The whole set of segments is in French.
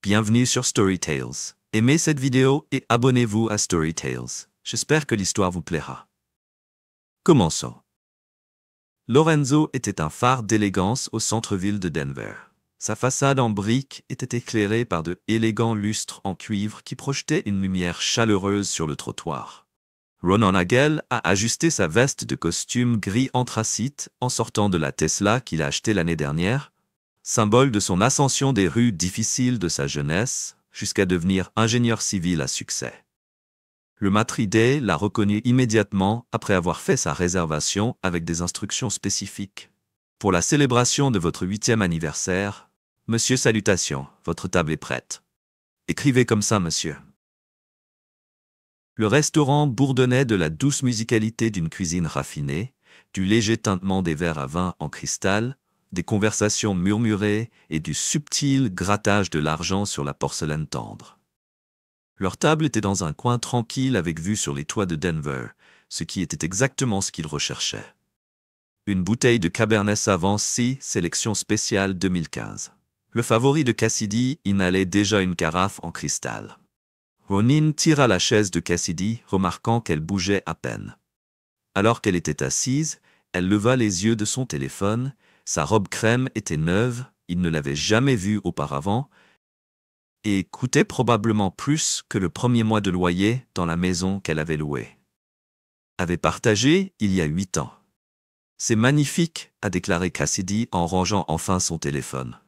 Bienvenue sur Storytales. Aimez cette vidéo et abonnez-vous à Storytales. J'espère que l'histoire vous plaira. Commençons. Lorenzo était un phare d'élégance au centre-ville de Denver. Sa façade en briques était éclairée par de élégants lustres en cuivre qui projetaient une lumière chaleureuse sur le trottoir. Ronan Nagel a ajusté sa veste de costume gris anthracite en sortant de la Tesla qu'il a achetée l'année dernière, symbole de son ascension des rues difficiles de sa jeunesse jusqu'à devenir ingénieur civil à succès. Le Matridé l'a reconnu immédiatement après avoir fait sa réservation avec des instructions spécifiques. Pour la célébration de votre 8e anniversaire, monsieur, salutations, votre table est prête. Écrivez comme ça, monsieur. Le restaurant bourdonnait de la douce musicalité d'une cuisine raffinée, du léger tintement des verres à vin en cristal, des conversations murmurées et du subtil grattage de l'argent sur la porcelaine tendre. Leur table était dans un coin tranquille avec vue sur les toits de Denver, ce qui était exactement ce qu'ils recherchaient. Une bouteille de Cabernet Sauvignon C, sélection spéciale 2015. Le favori de Cassidy inhalait déjà une carafe en cristal. Ronin tira la chaise de Cassidy, remarquant qu'elle bougeait à peine. Alors qu'elle était assise, elle leva les yeux de son téléphone. Sa robe crème était neuve, il ne l'avait jamais vue auparavant, et coûtait probablement plus que le premier mois de loyer dans la maison qu'elle avait louée. Avait partagé il y a 8 ans. C'est magnifique, a déclaré Cassidy en rangeant enfin son téléphone.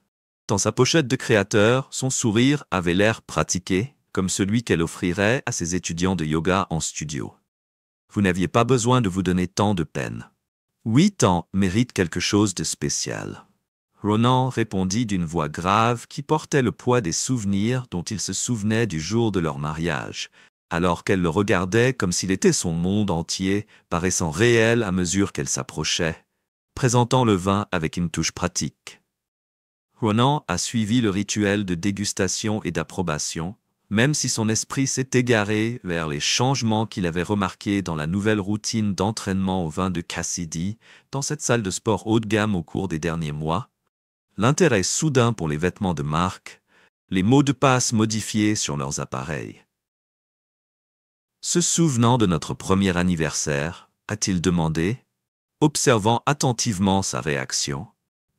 Dans sa pochette de créateur, son sourire avait l'air pratiqué, comme celui qu'elle offrirait à ses étudiants de yoga en studio. Vous n'aviez pas besoin de vous donner tant de peine. 8 ans méritent quelque chose de spécial. Ronan répondit d'une voix grave qui portait le poids des souvenirs dont il se souvenait du jour de leur mariage, alors qu'elle le regardait comme s'il était son monde entier, paraissant réel à mesure qu'elle s'approchait, présentant le vin avec une touche pratique. Ronan a suivi le rituel de dégustation et d'approbation, même si son esprit s'est égaré vers les changements qu'il avait remarqués dans la nouvelle routine d'entraînement au vin de Cassidy dans cette salle de sport haut de gamme au cours des derniers mois, l'intérêt soudain pour les vêtements de marque, les mots de passe modifiés sur leurs appareils. Se souvenant de notre premier anniversaire, a-t-il demandé, observant attentivement sa réaction,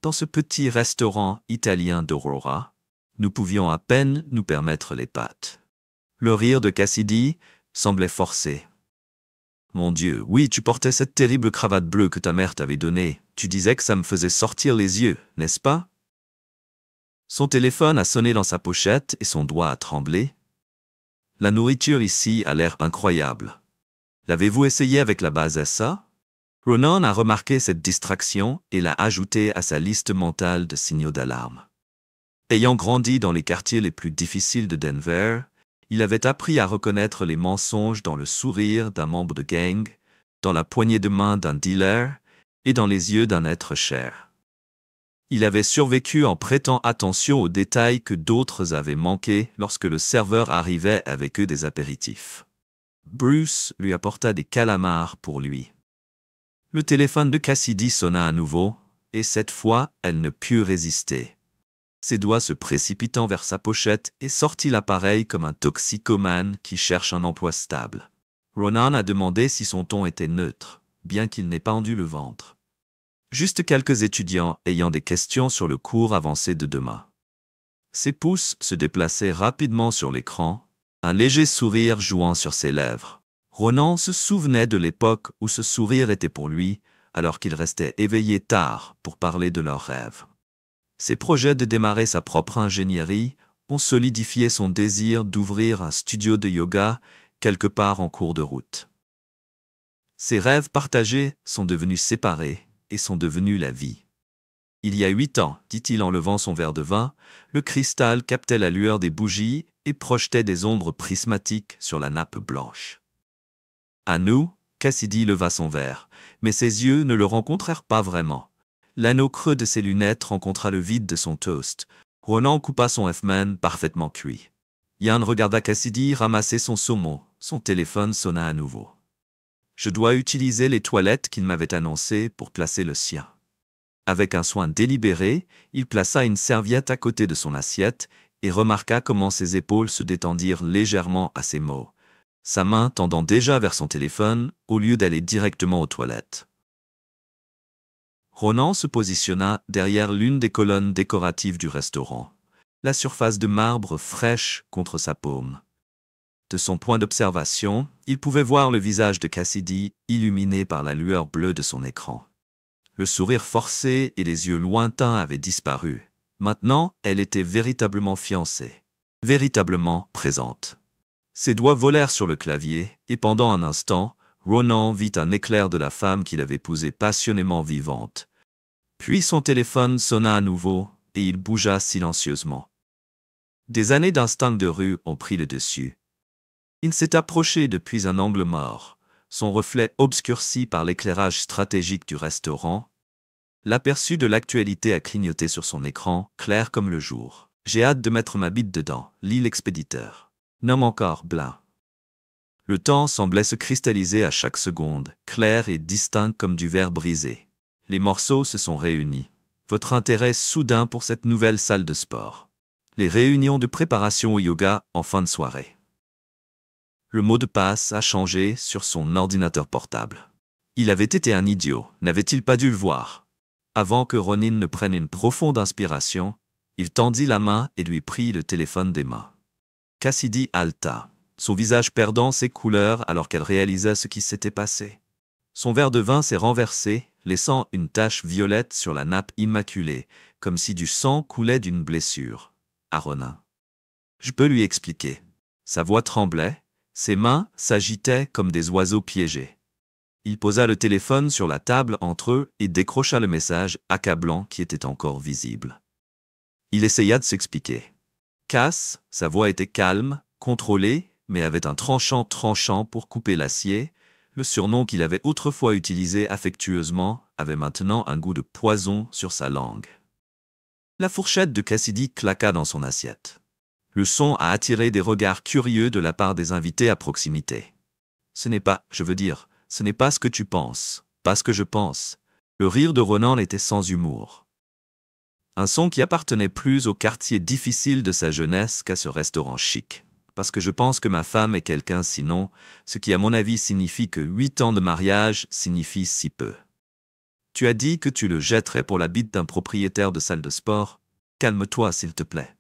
dans ce petit restaurant italien d'Aurora, nous pouvions à peine nous permettre les pâtes. Le rire de Cassidy semblait forcé. Mon Dieu, oui, tu portais cette terrible cravate bleue que ta mère t'avait donnée. Tu disais que ça me faisait sortir les yeux, n'est-ce pas? Son téléphone a sonné dans sa pochette et son doigt a tremblé. La nourriture ici a l'air incroyable. L'avez-vous essayé avec la base SA? Ronan a remarqué cette distraction et l'a ajoutée à sa liste mentale de signaux d'alarme. Ayant grandi dans les quartiers les plus difficiles de Denver, il avait appris à reconnaître les mensonges dans le sourire d'un membre de gang, dans la poignée de main d'un dealer et dans les yeux d'un être cher. Il avait survécu en prêtant attention aux détails que d'autres avaient manqués lorsque le serveur arrivait avec eux des apéritifs. Bruce lui apporta des calamars pour lui. Le téléphone de Cassidy sonna à nouveau, et cette fois, elle ne put résister. Ses doigts se précipitant vers sa pochette et sortit l'appareil comme un toxicomane qui cherche un emploi stable. Ronan a demandé si son ton était neutre, bien qu'il n'ait pas endu le ventre. Juste quelques étudiants ayant des questions sur le cours avancé de demain. Ses pouces se déplaçaient rapidement sur l'écran, un léger sourire jouant sur ses lèvres. Ronan se souvenait de l'époque où ce sourire était pour lui, alors qu'il restait éveillé tard pour parler de leurs rêves. Ses projets de démarrer sa propre ingénierie ont solidifié son désir d'ouvrir un studio de yoga quelque part en cours de route. Ses rêves partagés sont devenus séparés et sont devenus la vie. Il y a 8 ans, dit-il en levant son verre de vin, le cristal captait la lueur des bougies et projetait des ombres prismatiques sur la nappe blanche. À nous, Cassidy leva son verre, mais ses yeux ne le rencontrèrent pas vraiment. L'anneau creux de ses lunettes rencontra le vide de son toast. Ronan coupa son F-Man parfaitement cuit. Yann regarda Cassidy ramasser son saumon. Son téléphone sonna à nouveau. Je dois utiliser les toilettes qu'il m'avait annoncées pour placer le sien. Avec un soin délibéré, il plaça une serviette à côté de son assiette et remarqua comment ses épaules se détendirent légèrement à ces mots, sa main tendant déjà vers son téléphone au lieu d'aller directement aux toilettes. Ronan se positionna derrière l'une des colonnes décoratives du restaurant, la surface de marbre fraîche contre sa paume. De son point d'observation, il pouvait voir le visage de Cassidy illuminé par la lueur bleue de son écran. Le sourire forcé et les yeux lointains avaient disparu. Maintenant, elle était véritablement fiancée, véritablement présente. Ses doigts volèrent sur le clavier, et pendant un instant, Ronan vit un éclair de la femme qu'il avait épousée passionnément vivante. Puis son téléphone sonna à nouveau, et il bougea silencieusement. Des années d'instinct de rue ont pris le dessus. Il s'est approché depuis un angle mort, son reflet obscurci par l'éclairage stratégique du restaurant. L'aperçu de l'actualité a clignoté sur son écran, clair comme le jour. J'ai hâte de mettre ma bite dedans, lit l'expéditeur. Nomme encore Blin. Le temps semblait se cristalliser à chaque seconde, clair et distinct comme du verre brisé. Les morceaux se sont réunis. Votre intérêt soudain pour cette nouvelle salle de sport. Les réunions de préparation au yoga en fin de soirée. Le mot de passe a changé sur son ordinateur portable. Il avait été un idiot, n'avait-il pas dû le voir? Avant que Ronan ne prenne une profonde inspiration, il tendit la main et lui prit le téléphone des mains. Cassidy haleta, son visage perdant ses couleurs alors qu'elle réalisa ce qui s'était passé. Son verre de vin s'est renversé, laissant une tache violette sur la nappe immaculée, comme si du sang coulait d'une blessure. À Ronan. Je peux lui expliquer. Sa voix tremblait, ses mains s'agitaient comme des oiseaux piégés. Il posa le téléphone sur la table entre eux et décrocha le message accablant qui était encore visible. Il essaya de s'expliquer. Cass, sa voix était calme, contrôlée, mais avait un tranchant pour couper l'acier. Le surnom qu'il avait autrefois utilisé affectueusement avait maintenant un goût de poison sur sa langue. La fourchette de Cassidy claqua dans son assiette. Le son a attiré des regards curieux de la part des invités à proximité. Ce n'est pas ce que tu penses, pas ce que je pense. Le rire de Ronan était sans humour. Un son qui appartenait plus au quartier difficile de sa jeunesse qu'à ce restaurant chic. Parce que je pense que ma femme est quelqu'un sinon, ce qui à mon avis signifie que 8 ans de mariage signifie si peu. Tu as dit que tu le jetterais pour la bite d'un propriétaire de salle de sport. Calme-toi s'il te plaît.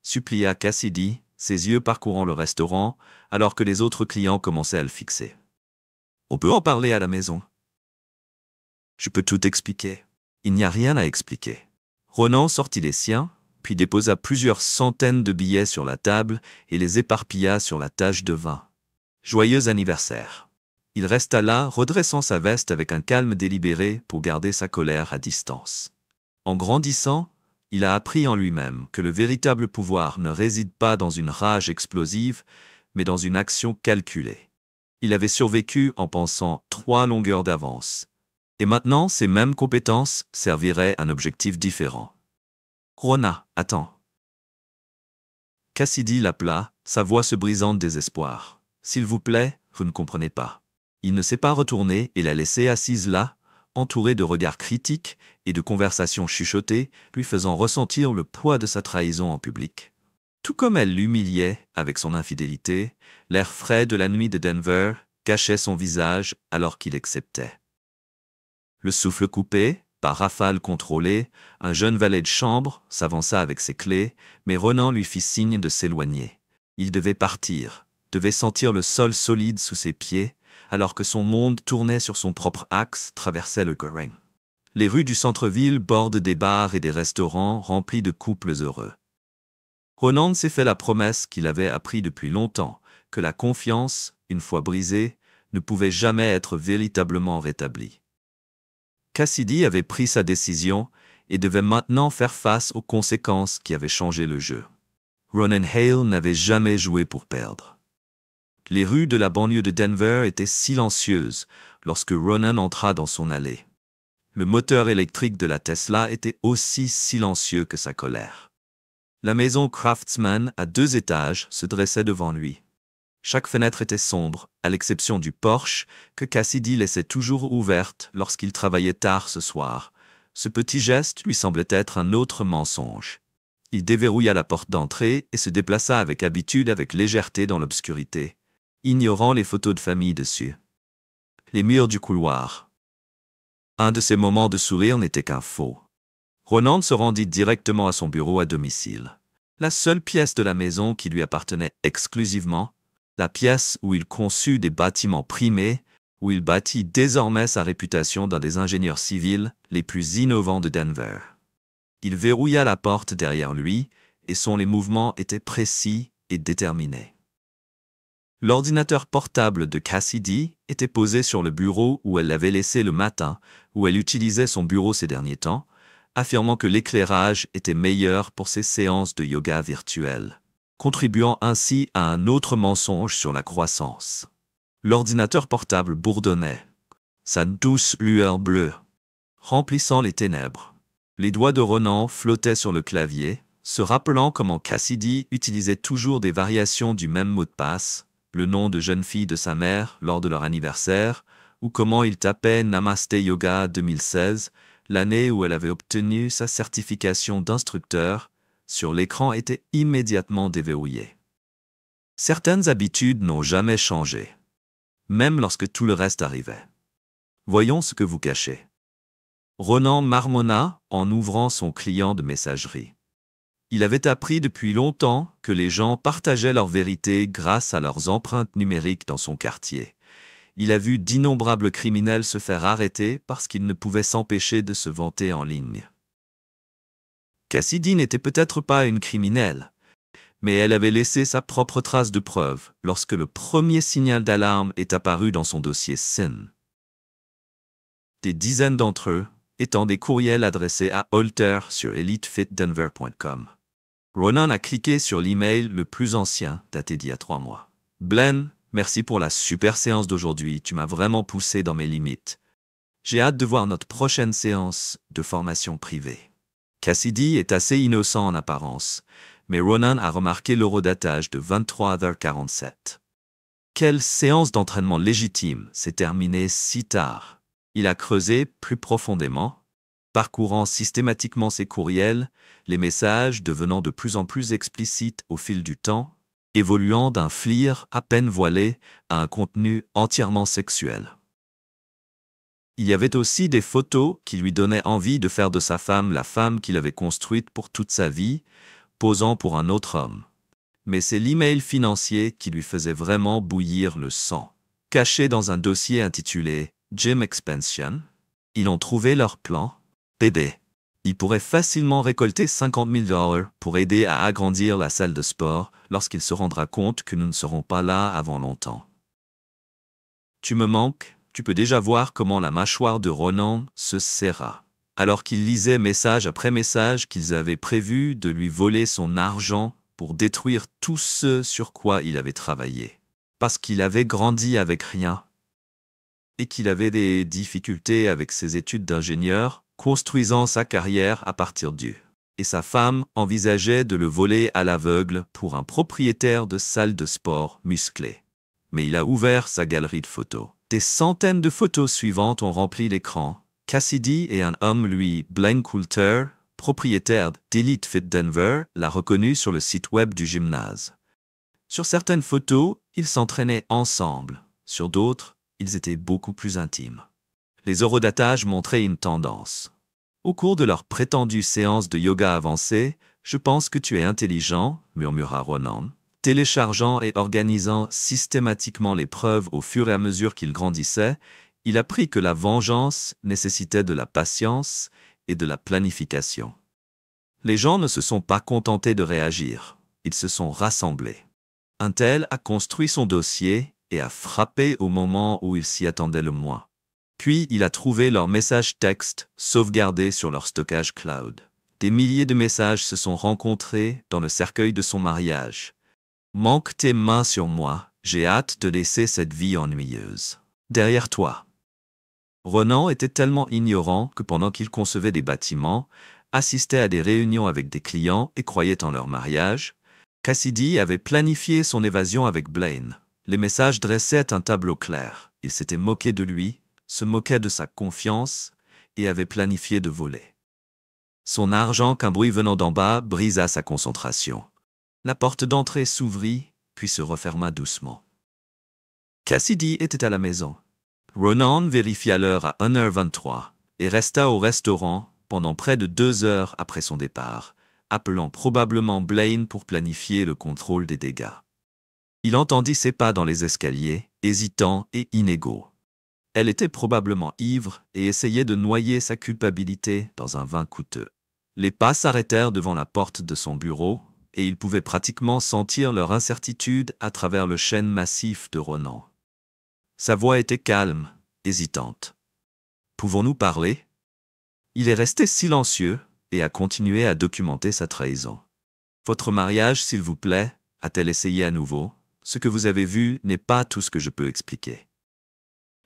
Supplia Cassidy, ses yeux parcourant le restaurant, alors que les autres clients commençaient à le fixer. On peut en parler à la maison. Je peux tout expliquer. Il n'y a rien à expliquer. Ronan sortit les siens, puis déposa plusieurs centaines de billets sur la table et les éparpilla sur la tache de vin. Joyeux anniversaire. Il resta là, redressant sa veste avec un calme délibéré pour garder sa colère à distance. En grandissant, il a appris en lui-même que le véritable pouvoir ne réside pas dans une rage explosive, mais dans une action calculée. Il avait survécu en pensant 3 longueurs d'avance. Et maintenant, ces mêmes compétences serviraient un objectif différent. Rona, attends. Cassidy l'appela, sa voix se brisant de désespoir. S'il vous plaît, vous ne comprenez pas. Il ne s'est pas retourné et l'a laissée assise là, entourée de regards critiques et de conversations chuchotées, lui faisant ressentir le poids de sa trahison en public. Tout comme elle l'humiliait avec son infidélité, l'air frais de la nuit de Denver cachait son visage alors qu'il acceptait. Le souffle coupé, par rafale contrôlée, un jeune valet de chambre s'avança avec ses clés, mais Ronan lui fit signe de s'éloigner. Il devait partir, devait sentir le sol solide sous ses pieds, alors que son monde tournait sur son propre axe, traversait le Goring. Les rues du centre-ville bordent des bars et des restaurants remplis de couples heureux. Ronan s'est fait la promesse qu'il avait appris depuis longtemps, que la confiance, une fois brisée, ne pouvait jamais être véritablement rétablie. Cassidy avait pris sa décision et devait maintenant faire face aux conséquences qui avaient changé le jeu. Ronan Hale n'avait jamais joué pour perdre. Les rues de la banlieue de Denver étaient silencieuses lorsque Ronan entra dans son allée. Le moteur électrique de la Tesla était aussi silencieux que sa colère. La maison Craftsman à 2 étages se dressait devant lui. Chaque fenêtre était sombre, à l'exception du porche que Cassidy laissait toujours ouverte lorsqu'il travaillait tard ce soir, Ce petit geste lui semblait être un autre mensonge. Il déverrouilla la porte d'entrée et se déplaça avec habitude avec légèreté dans l'obscurité, ignorant les photos de famille dessus. Les murs du couloir. Un de ces moments de sourire n'était qu'un faux. Ronan se rendit directement à son bureau à domicile. La seule pièce de la maison qui lui appartenait exclusivement, la pièce où il conçut des bâtiments primés, où il bâtit désormais sa réputation d'un des ingénieurs civils les plus innovants de Denver. Il verrouilla la porte derrière lui, et les mouvements étaient précis et déterminés. L'ordinateur portable de Cassidy était posé sur le bureau où elle l'avait laissé le matin, où elle utilisait son bureau ces derniers temps, affirmant que l'éclairage était meilleur pour ses séances de yoga virtuelles, contribuant ainsi à un autre mensonge sur la croissance. L'ordinateur portable bourdonnait, sa douce lueur bleue, remplissant les ténèbres. Les doigts de Ronan flottaient sur le clavier, se rappelant comment Cassidy utilisait toujours des variations du même mot de passe, le nom de jeune fille de sa mère lors de leur anniversaire, ou comment il tapait Namaste Yoga 2016, l'année où elle avait obtenu sa certification d'instructeur, sur l'écran était immédiatement déverrouillé. Certaines habitudes n'ont jamais changé, même lorsque tout le reste arrivait. Voyons ce que vous cachez. Ronan marmonna en ouvrant son client de messagerie. Il avait appris depuis longtemps que les gens partageaient leur vérité grâce à leurs empreintes numériques dans son quartier. Il a vu d'innombrables criminels se faire arrêter parce qu'ils ne pouvaient s'empêcher de se vanter en ligne. Cassidy n'était peut-être pas une criminelle, mais elle avait laissé sa propre trace de preuve lorsque le premier signal d'alarme est apparu dans son dossier SIN. Des dizaines d'entre eux étant des courriels adressés à Holter sur elitefitdenver.com. Ronan a cliqué sur l'email le plus ancien, daté d'il y a 3 mois. « Blaine, merci pour la super séance d'aujourd'hui, tu m'as vraiment poussé dans mes limites. J'ai hâte de voir notre prochaine séance de formation privée. » Cassidy est assez innocent en apparence, mais Ronan a remarqué l'horodatage de 23h47. Quelle séance d'entraînement légitime s'est terminée si tard? Il a creusé plus profondément, parcourant systématiquement ses courriels, les messages devenant de plus en plus explicites au fil du temps, évoluant d'un flirt à peine voilé à un contenu entièrement sexuel. Il y avait aussi des photos qui lui donnaient envie de faire de sa femme la femme qu'il avait construite pour toute sa vie, posant pour un autre homme. Mais c'est l'email financier qui lui faisait vraiment bouillir le sang. Caché dans un dossier intitulé « Gym Expansion », ils ont trouvé leur plan. Aider. Ils pourraient facilement récolter 50 000 $ pour aider à agrandir la salle de sport lorsqu'il se rendra compte que nous ne serons pas là avant longtemps. Tu me manques, tu peux déjà voir comment la mâchoire de Ronan se serra, alors qu'il lisait message après message qu'ils avaient prévu de lui voler son argent pour détruire tout ce sur quoi il avait travaillé. Parce qu'il avait grandi avec rien et qu'il avait des difficultés avec ses études d'ingénieur, construisant sa carrière à partir d'eux. Et sa femme envisageait de le voler à l'aveugle pour un propriétaire de salle de sport musclé. Mais il a ouvert sa galerie de photos. Des centaines de photos suivantes ont rempli l'écran. Cassidy et un homme, lui, Blaine Coulter, propriétaire d'Elite Fit Denver, l'a reconnu sur le site web du gymnase. Sur certaines photos, ils s'entraînaient ensemble. Sur d'autres, ils étaient beaucoup plus intimes. Les horodatages montraient une tendance. Au cours de leur prétendue séance de yoga avancée, « Je pense que tu es intelligent », murmura Ronan, téléchargeant et organisant systématiquement les preuves au fur et à mesure qu'il grandissait. Il apprit que la vengeance nécessitait de la patience et de la planification. Les gens ne se sont pas contentés de réagir, ils se sont rassemblés. Un tel a construit son dossier et a frappé au moment où il s'y attendait le moins. Puis il a trouvé leurs messages textes sauvegardés sur leur stockage cloud. Des milliers de messages se sont rencontrés dans le cercueil de son mariage. « Manque tes mains sur moi, j'ai hâte de laisser cette vie ennuyeuse. Derrière toi. » Ronan était tellement ignorant que pendant qu'il concevait des bâtiments, assistait à des réunions avec des clients et croyait en leur mariage, Cassidy avait planifié son évasion avec Blaine. Les messages dressaient un tableau clair. Il s'était moqué de lui, se moquait de sa confiance et avait planifié de voler. Son argent qu'un bruit venant d'en bas brisa sa concentration. La porte d'entrée s'ouvrit, puis se referma doucement. Cassidy était à la maison. Ronan vérifia l'heure à 1h23 et resta au restaurant pendant près de 2 heures après son départ, appelant probablement Blaine pour planifier le contrôle des dégâts. Il entendit ses pas dans les escaliers, hésitants et inégaux. Elle était probablement ivre et essayait de noyer sa culpabilité dans un vin coûteux. Les pas s'arrêtèrent devant la porte de son bureau, et il pouvait pratiquement sentir leur incertitude à travers le chêne massif de Ronan. Sa voix était calme, hésitante. « Pouvons-nous parler ?» Il est resté silencieux et a continué à documenter sa trahison. « Votre mariage, s'il vous plaît, a-t-elle essayé à nouveau? Ce que vous avez vu n'est pas tout ce que je peux expliquer. »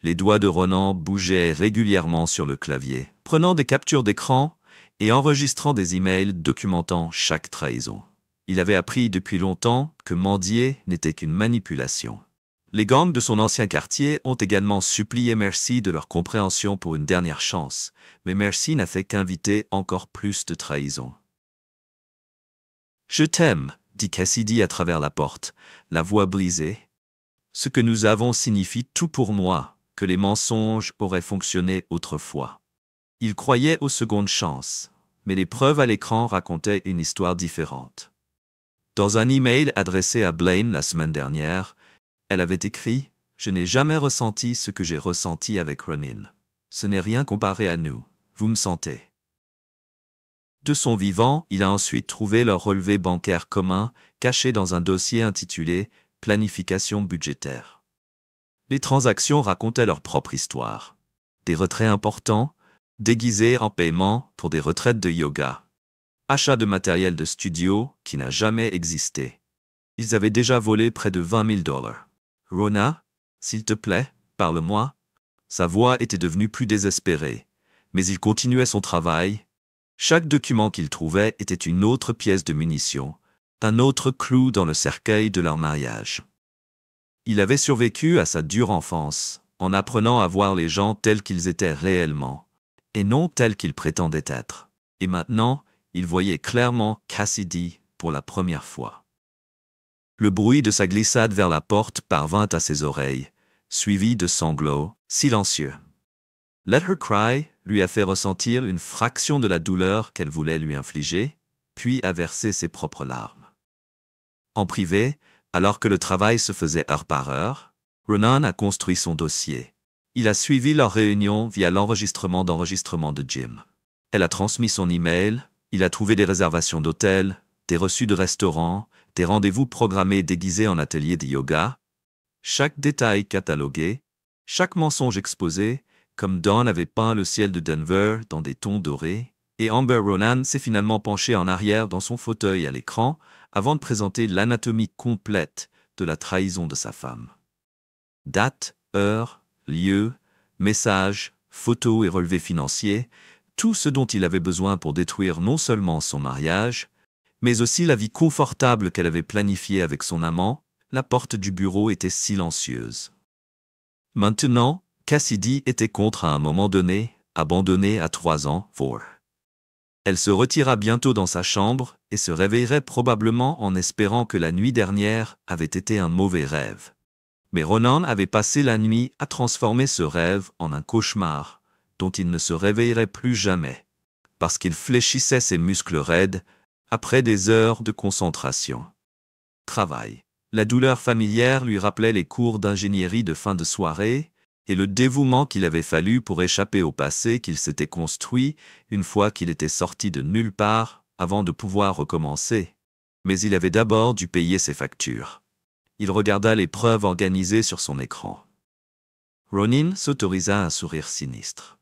Les doigts de Ronan bougeaient régulièrement sur le clavier, prenant des captures d'écran et enregistrant des emails documentant chaque trahison. Il avait appris depuis longtemps que mendier n'était qu'une manipulation. Les gangs de son ancien quartier ont également supplié Mercy de leur compréhension pour une dernière chance, mais Mercy n'a fait qu'inviter encore plus de trahison. « Je t'aime », dit Cassidy à travers la porte, la voix brisée. « Ce que nous avons signifie tout pour moi, que les mensonges auraient fonctionné autrefois. » Il croyait aux secondes chances, mais les preuves à l'écran racontaient une histoire différente. Dans un email adressé à Blaine la semaine dernière, elle avait écrit « Je n'ai jamais ressenti ce que j'ai ressenti avec Ronan. Ce n'est rien comparé à nous. Vous me sentez. » De son vivant, il a ensuite trouvé leur relevé bancaire commun, caché dans un dossier intitulé « Planification budgétaire ». Les transactions racontaient leur propre histoire. Des retraits importants, déguisés en paiement pour des retraites de yoga. Achat de matériel de studio qui n'a jamais existé. Ils avaient déjà volé près de $20 000. « Rona, s'il te plaît, parle-moi. » Sa voix était devenue plus désespérée, mais il continuait son travail. Chaque document qu'il trouvait était une autre pièce de munition, un autre clou dans le cercueil de leur mariage. Il avait survécu à sa dure enfance, en apprenant à voir les gens tels qu'ils étaient réellement, et non tels qu'ils prétendaient être. Et maintenant, il voyait clairement Cassidy pour la première fois. Le bruit de sa glissade vers la porte parvint à ses oreilles, suivi de sanglots, silencieux. Let Her Cry lui a fait ressentir une fraction de la douleur qu'elle voulait lui infliger, puis a versé ses propres larmes. En privé, alors que le travail se faisait heure par heure, Ronan a construit son dossier. Il a suivi leur réunion via l'enregistrement de Jim. Elle a transmis son email, il a trouvé des réservations d'hôtel, des reçus de restaurants, des rendez-vous programmés déguisés en atelier de yoga, chaque détail catalogué, chaque mensonge exposé, comme Dawn avait peint le ciel de Denver dans des tons dorés, et Amber Ronan s'est finalement penchée en arrière dans son fauteuil à l'écran avant de présenter l'anatomie complète de la trahison de sa femme. Date, heure, lieu, messages, photos et relevés financiers, tout ce dont il avait besoin pour détruire non seulement son mariage, mais aussi la vie confortable qu'elle avait planifiée avec son amant. La porte du bureau était silencieuse. Maintenant, Cassidy était contre à un moment donné, abandonnée à 3 ans, for. Elle se retira bientôt dans sa chambre et se réveillerait probablement en espérant que la nuit dernière avait été un mauvais rêve. Mais Ronan avait passé la nuit à transformer ce rêve en un cauchemar, dont il ne se réveillerait plus jamais, parce qu'il fléchissait ses muscles raides après des heures de concentration. Travail. La douleur familière lui rappelait les cours d'ingénierie de fin de soirée et le dévouement qu'il avait fallu pour échapper au passé qu'il s'était construit une fois qu'il était sorti de nulle part avant de pouvoir recommencer. Mais il avait d'abord dû payer ses factures. Il regarda les preuves organisées sur son écran. Ronan s'autorisa un sourire sinistre.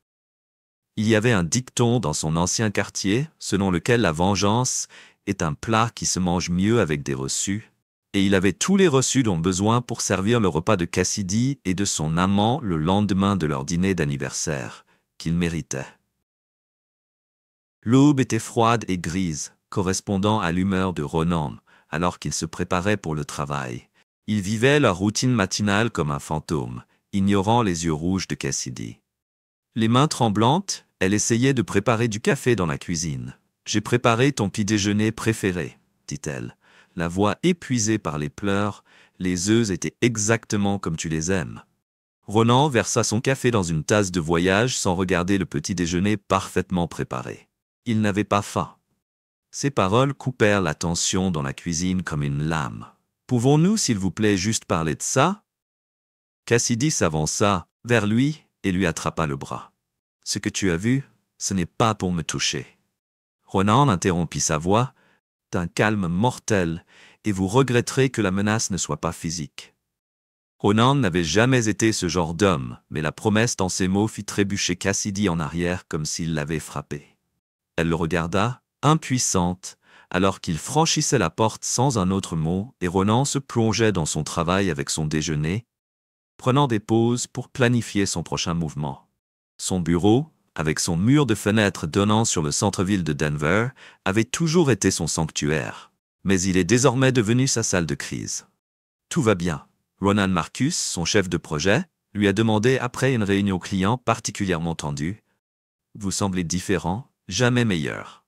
Il y avait un dicton dans son ancien quartier selon lequel la vengeance est un plat qui se mange mieux avec des reçus, et il avait tous les reçus dont besoin pour servir le repas de Cassidy et de son amant le lendemain de leur dîner d'anniversaire, qu'il méritait. L'aube était froide et grise, correspondant à l'humeur de Ronan, alors qu'il se préparait pour le travail. Il vivait leur routine matinale comme un fantôme, ignorant les yeux rouges de Cassidy. Les mains tremblantes, elle essayait de préparer du café dans la cuisine. « J'ai préparé ton petit déjeuner préféré », dit-elle. La voix épuisée par les pleurs, les œufs étaient exactement comme tu les aimes. Ronan versa son café dans une tasse de voyage sans regarder le petit déjeuner parfaitement préparé. Il n'avait pas faim. Ces paroles coupèrent la tension dans la cuisine comme une lame. « Pouvons-nous, s'il vous plaît, juste parler de ça ?» Cassidy s'avança vers lui et lui attrapa le bras. « Ce que tu as vu, ce n'est pas pour me toucher. » Ronan interrompit sa voix d'un calme mortel, et vous regretterez que la menace ne soit pas physique. Ronan n'avait jamais été ce genre d'homme, mais la promesse dans ses mots fit trébucher Cassidy en arrière comme s'il l'avait frappé. Elle le regarda, impuissante, alors qu'il franchissait la porte sans un autre mot, et Ronan se plongeait dans son travail avec son déjeuner, prenant des pauses pour planifier son prochain mouvement. Son bureau, avec son mur de fenêtres donnant sur le centre-ville de Denver, avait toujours été son sanctuaire. Mais il est désormais devenu sa salle de crise. Tout va bien. Ronan Marcus, son chef de projet, lui a demandé après une réunion client particulièrement tendue. « Vous semblez différent, jamais meilleur. »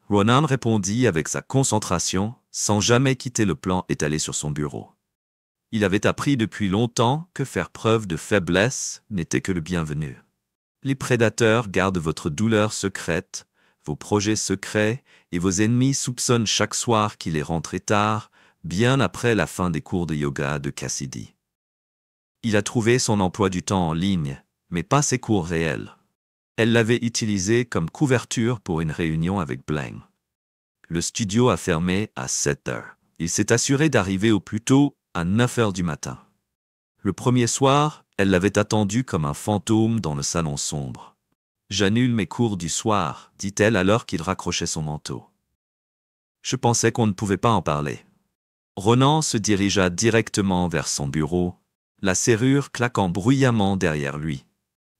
Ronan répondit avec sa concentration, sans jamais quitter le plan étalé sur son bureau. Il avait appris depuis longtemps que faire preuve de faiblesse n'était que le bienvenu. Les prédateurs gardent votre douleur secrète, vos projets secrets, et vos ennemis soupçonnent chaque soir qu'il est rentré tard, bien après la fin des cours de yoga de Cassidy. Il a trouvé son emploi du temps en ligne, mais pas ses cours réels. Elle l'avait utilisé comme couverture pour une réunion avec Blaine. Le studio a fermé à 7 heures. Il s'est assuré d'arriver au plus tôt à 9 heures du matin. Le premier soir, elle l'avait attendu comme un fantôme dans le salon sombre. « J'annule mes cours du soir », dit-elle alors qu'il raccrochait son manteau. Je pensais qu'on ne pouvait pas en parler. Ronan se dirigea directement vers son bureau, la serrure claquant bruyamment derrière lui.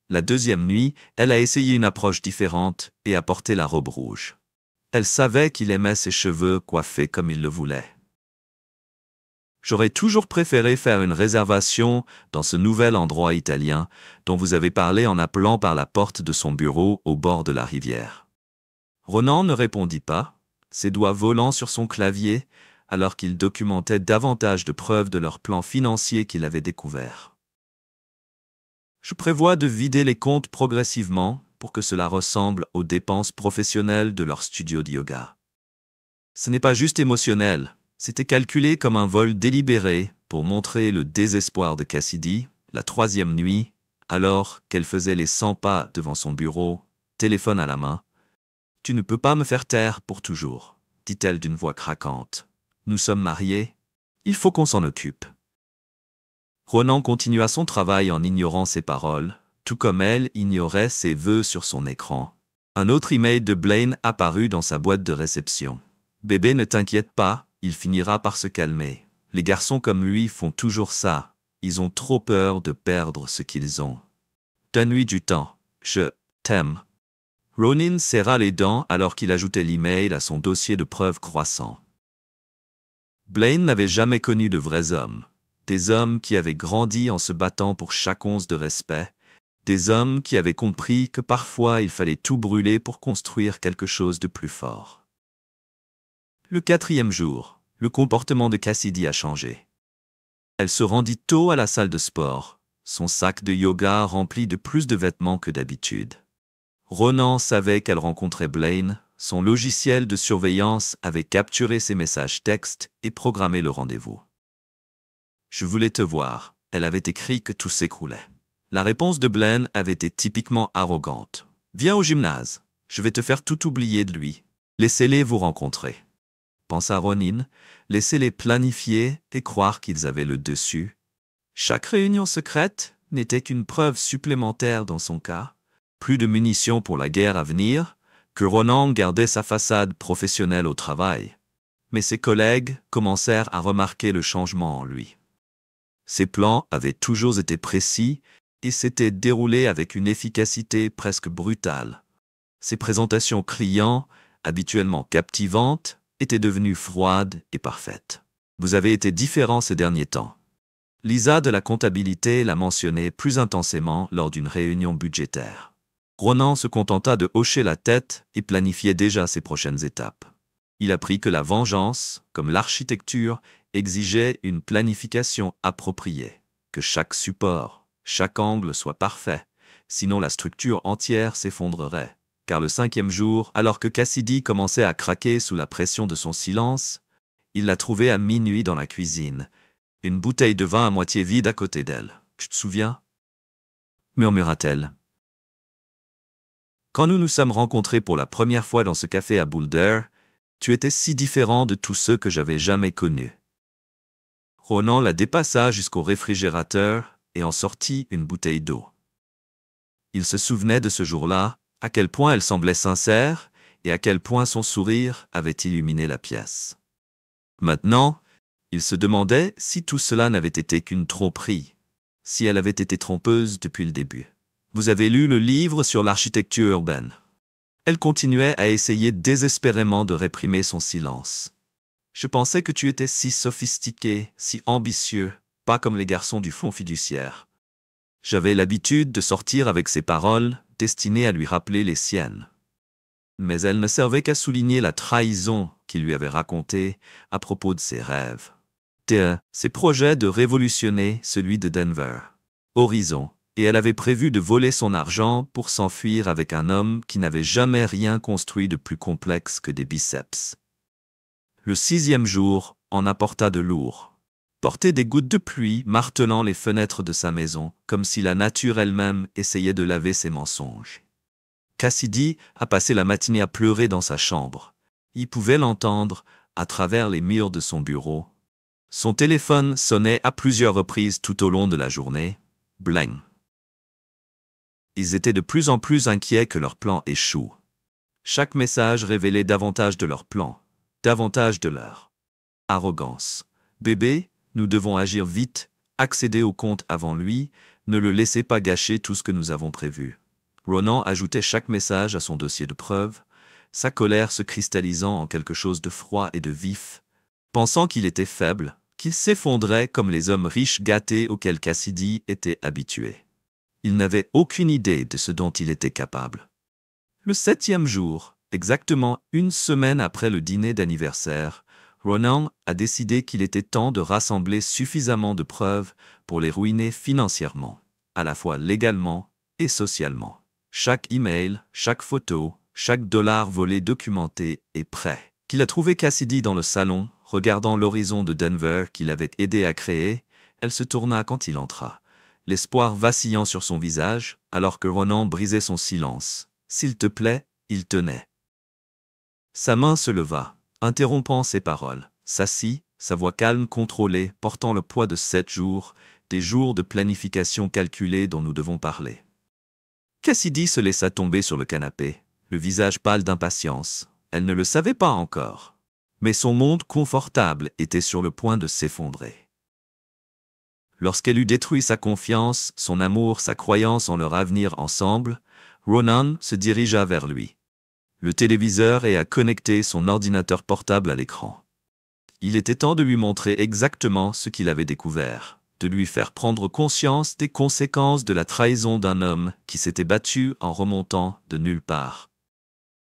La deuxième nuit, elle a essayé une approche différente et a porté la robe rouge. Elle savait qu'il aimait ses cheveux coiffés comme il le voulait. J'aurais toujours préféré faire une réservation dans ce nouvel endroit italien dont vous avez parlé en appelant par la porte de son bureau au bord de la rivière. Ronan ne répondit pas, ses doigts volant sur son clavier, alors qu'il documentait davantage de preuves de leur plan financier qu'il avait découvert. Je prévois de vider les comptes progressivement pour que cela ressemble aux dépenses professionnelles de leur studio de yoga. Ce n'est pas juste émotionnel. C'était calculé comme un vol délibéré pour montrer le désespoir de Cassidy, la troisième nuit, alors qu'elle faisait les 100 pas devant son bureau, téléphone à la main. « Tu ne peux pas me faire taire pour toujours », dit-elle d'une voix craquante. « Nous sommes mariés. Il faut qu'on s'en occupe. » Ronan continua son travail en ignorant ses paroles, tout comme elle ignorait ses vœux sur son écran. Un autre email de Blaine apparut dans sa boîte de réception. « Bébé, ne t'inquiète pas. Il finira par se calmer. Les garçons comme lui font toujours ça. Ils ont trop peur de perdre ce qu'ils ont. Donne-lui du temps. Je t'aime. » Ronan serra les dents alors qu'il ajoutait l'email à son dossier de preuves croissant. Blaine n'avait jamais connu de vrais hommes. Des hommes qui avaient grandi en se battant pour chaque once de respect. Des hommes qui avaient compris que parfois il fallait tout brûler pour construire quelque chose de plus fort. Le 4e jour, le comportement de Cassidy a changé. Elle se rendit tôt à la salle de sport, son sac de yoga rempli de plus de vêtements que d'habitude. Ronan savait qu'elle rencontrait Blaine, son logiciel de surveillance avait capturé ses messages textes et programmé le rendez-vous. « Je voulais te voir », elle avait écrit que tout s'écroulait. La réponse de Blaine avait été typiquement arrogante. « Viens au gymnase, je vais te faire tout oublier de lui. Laissez-les vous rencontrer. » Pensa Ronan, laissez-les planifier et croire qu'ils avaient le dessus. Chaque réunion secrète n'était qu'une preuve supplémentaire dans son cas. Plus de munitions pour la guerre à venir, que Ronan gardait sa façade professionnelle au travail. Mais ses collègues commencèrent à remarquer le changement en lui. Ses plans avaient toujours été précis et s'étaient déroulés avec une efficacité presque brutale. Ses présentations clients, habituellement captivantes, étaient devenues froides et parfaites. Vous avez été différent ces derniers temps. Lisa de la comptabilité l'a mentionné plus intensément lors d'une réunion budgétaire. Ronan se contenta de hocher la tête et planifiait déjà ses prochaines étapes. Il apprit que la vengeance, comme l'architecture, exigeait une planification appropriée, que chaque support, chaque angle soit parfait, sinon la structure entière s'effondrerait. Car le 5e jour, alors que Cassidy commençait à craquer sous la pression de son silence, il l'a trouvée à minuit dans la cuisine, une bouteille de vin à moitié vide à côté d'elle. « Tu te souviens ?» murmura-t-elle. Quand nous nous sommes rencontrés pour la première fois dans ce café à Boulder, tu étais si différent de tous ceux que j'avais jamais connus. Ronan la dépassa jusqu'au réfrigérateur et en sortit une bouteille d'eau. Il se souvenait de ce jour-là, à quel point elle semblait sincère et à quel point son sourire avait illuminé la pièce. Maintenant, il se demandait si tout cela n'avait été qu'une tromperie, si elle avait été trompeuse depuis le début. Vous avez lu le livre sur l'architecture urbaine. Elle continuait à essayer désespérément de réprimer son silence. Je pensais que tu étais si sophistiqué, si ambitieux, pas comme les garçons du fonds fiduciaire. J'avais l'habitude de sortir avec ces paroles, destinées à lui rappeler les siennes. Mais elles ne servaient qu'à souligner la trahison qu'il lui avait racontée à propos de ses rêves. Ses projets de révolutionner celui de Denver. Horizon. Et elle avait prévu de voler son argent pour s'enfuir avec un homme qui n'avait jamais rien construit de plus complexe que des biceps. Le 6e jour en apporta de lourd. Portait des gouttes de pluie martelant les fenêtres de sa maison, comme si la nature elle-même essayait de laver ses mensonges. Cassidy a passé la matinée à pleurer dans sa chambre. Il pouvait l'entendre à travers les murs de son bureau. Son téléphone sonnait à plusieurs reprises tout au long de la journée. Bling. Ils étaient de plus en plus inquiets que leur plan échoue. Chaque message révélait davantage de leur plan, davantage de leur arrogance. Bébé, nous devons agir vite, accéder au compte avant lui, ne le laissez pas gâcher tout ce que nous avons prévu. Ronan ajoutait chaque message à son dossier de preuves, sa colère se cristallisant en quelque chose de froid et de vif, pensant qu'il était faible, qu'il s'effondrait comme les hommes riches gâtés auxquels Cassidy était habitué. Il n'avait aucune idée de ce dont il était capable. Le 7e jour, exactement une semaine après le dîner d'anniversaire, Ronan a décidé qu'il était temps de rassembler suffisamment de preuves pour les ruiner financièrement, à la fois légalement et socialement. Chaque email, chaque photo, chaque dollar volé documenté est prêt. Qu'il a trouvé Cassidy dans le salon, regardant l'horizon de Denver qu'il avait aidé à créer, elle se tourna quand il entra, l'espoir vacillant sur son visage, alors que Ronan brisait son silence. S'il te plaît, il tenait. Sa main se leva, interrompant ses paroles, s'assit, sa voix calme contrôlée, portant le poids de 7 jours, des jours de planification calculée dont nous devons parler. Cassidy se laissa tomber sur le canapé, le visage pâle d'impatience. Elle ne le savait pas encore. Mais son monde confortable était sur le point de s'effondrer. Lorsqu'elle eut détruit sa confiance, son amour, sa croyance en leur avenir ensemble, Ronan se dirigea vers lui. Le téléviseur et a connecté son ordinateur portable à l'écran. Il était temps de lui montrer exactement ce qu'il avait découvert, de lui faire prendre conscience des conséquences de la trahison d'un homme qui s'était battu en remontant de nulle part.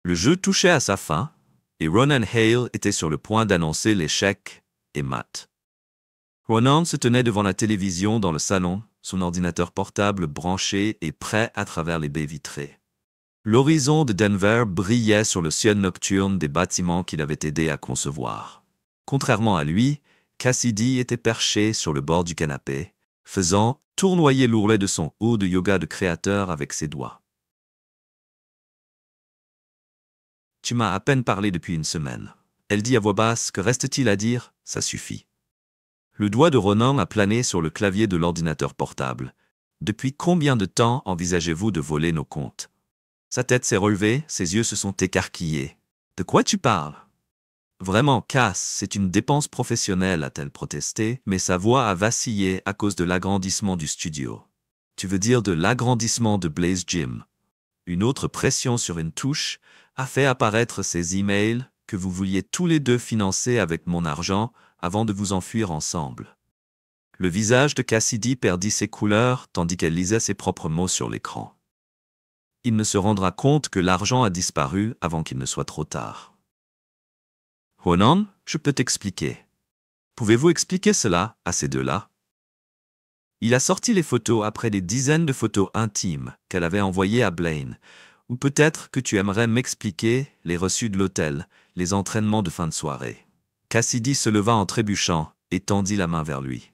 Le jeu touchait à sa fin, et Ronan Hale était sur le point d'annoncer l'échec et mat. Ronan se tenait devant la télévision dans le salon, son ordinateur portable branché et prêt à travers les baies vitrées. L'horizon de Denver brillait sur le ciel nocturne des bâtiments qu'il avait aidé à concevoir. Contrairement à lui, Cassidy était perché sur le bord du canapé, faisant tournoyer l'ourlet de son haut de yoga de créateur avec ses doigts. « Tu m'as à peine parlé depuis une semaine. » Elle dit à voix basse. « Que reste-t-il à dire? Ça suffit. » Le doigt de Ronan a plané sur le clavier de l'ordinateur portable. « Depuis combien de temps envisagez-vous de voler nos comptes? » Sa tête s'est relevée, ses yeux se sont écarquillés. « De quoi tu parles? » Vraiment, Cass, c'est une dépense professionnelle, a-t-elle protesté, mais sa voix a vacillé à cause de l'agrandissement du studio. Tu veux dire de l'agrandissement de Blaze Gym? Une autre pression sur une touche a fait apparaître ces emails que vous vouliez tous les deux financer avec mon argent avant de vous enfuir ensemble. Le visage de Cassidy perdit ses couleurs tandis qu'elle lisait ses propres mots sur l'écran. Il ne se rendra compte que l'argent a disparu avant qu'il ne soit trop tard. Ronan, je peux t'expliquer. Pouvez-vous expliquer cela à ces deux-là? Il a sorti les photos après des dizaines de photos intimes qu'elle avait envoyées à Blaine. Ou peut-être que tu aimerais m'expliquer les reçus de l'hôtel, les entraînements de fin de soirée. Cassidy se leva en trébuchant et tendit la main vers lui.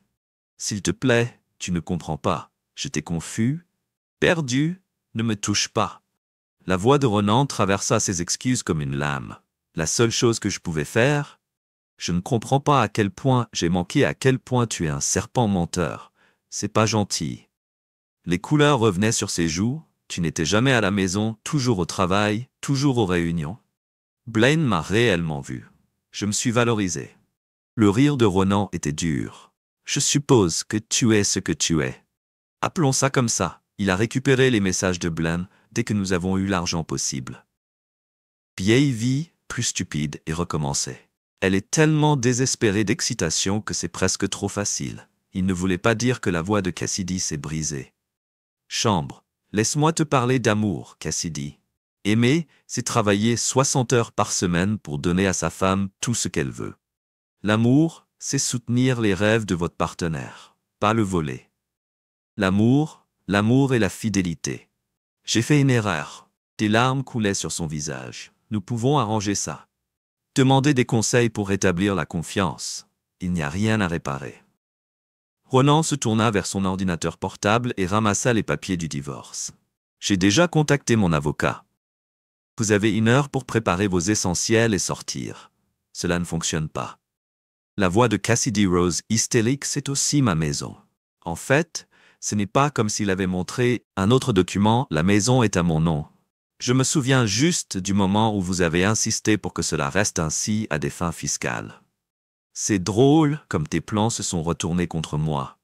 S'il te plaît, tu ne comprends pas. J'étais confus, perdu, ne me touche pas. La voix de Ronan traversa ses excuses comme une lame. La seule chose que je pouvais faire, je ne comprends pas à quel point j'ai manqué, à quel point tu es un serpent menteur. C'est pas gentil. Les couleurs revenaient sur ses joues, tu n'étais jamais à la maison, toujours au travail, toujours aux réunions. Blaine m'a réellement vu. Je me suis valorisé. Le rire de Ronan était dur. Je suppose que tu es ce que tu es. Appelons ça comme ça. Il a récupéré les messages de Blaine dès que nous avons eu l'argent possible. Vieille vie, plus stupide, et recommençait. Elle est tellement désespérée d'excitation que c'est presque trop facile. Il ne voulait pas dire que la voix de Cassidy s'est brisée. Chambre, laisse-moi te parler d'amour, Cassidy. Aimer, c'est travailler 60 heures par semaine pour donner à sa femme tout ce qu'elle veut. L'amour, c'est soutenir les rêves de votre partenaire, pas le voler. L'amour et la fidélité. J'ai fait une erreur. Des larmes coulaient sur son visage. Nous pouvons arranger ça. Demandez des conseils pour rétablir la confiance. Il n'y a rien à réparer. Ronan se tourna vers son ordinateur portable et ramassa les papiers du divorce. J'ai déjà contacté mon avocat. Vous avez 1 heure pour préparer vos essentiels et sortir. Cela ne fonctionne pas. La voix de Cassidy Rose hystérique, c'est aussi ma maison. En fait, ce n'est pas comme s'il avait montré un autre document, la maison est à mon nom. Je me souviens juste du moment où vous avez insisté pour que cela reste ainsi à des fins fiscales. C'est drôle comme tes plans se sont retournés contre moi.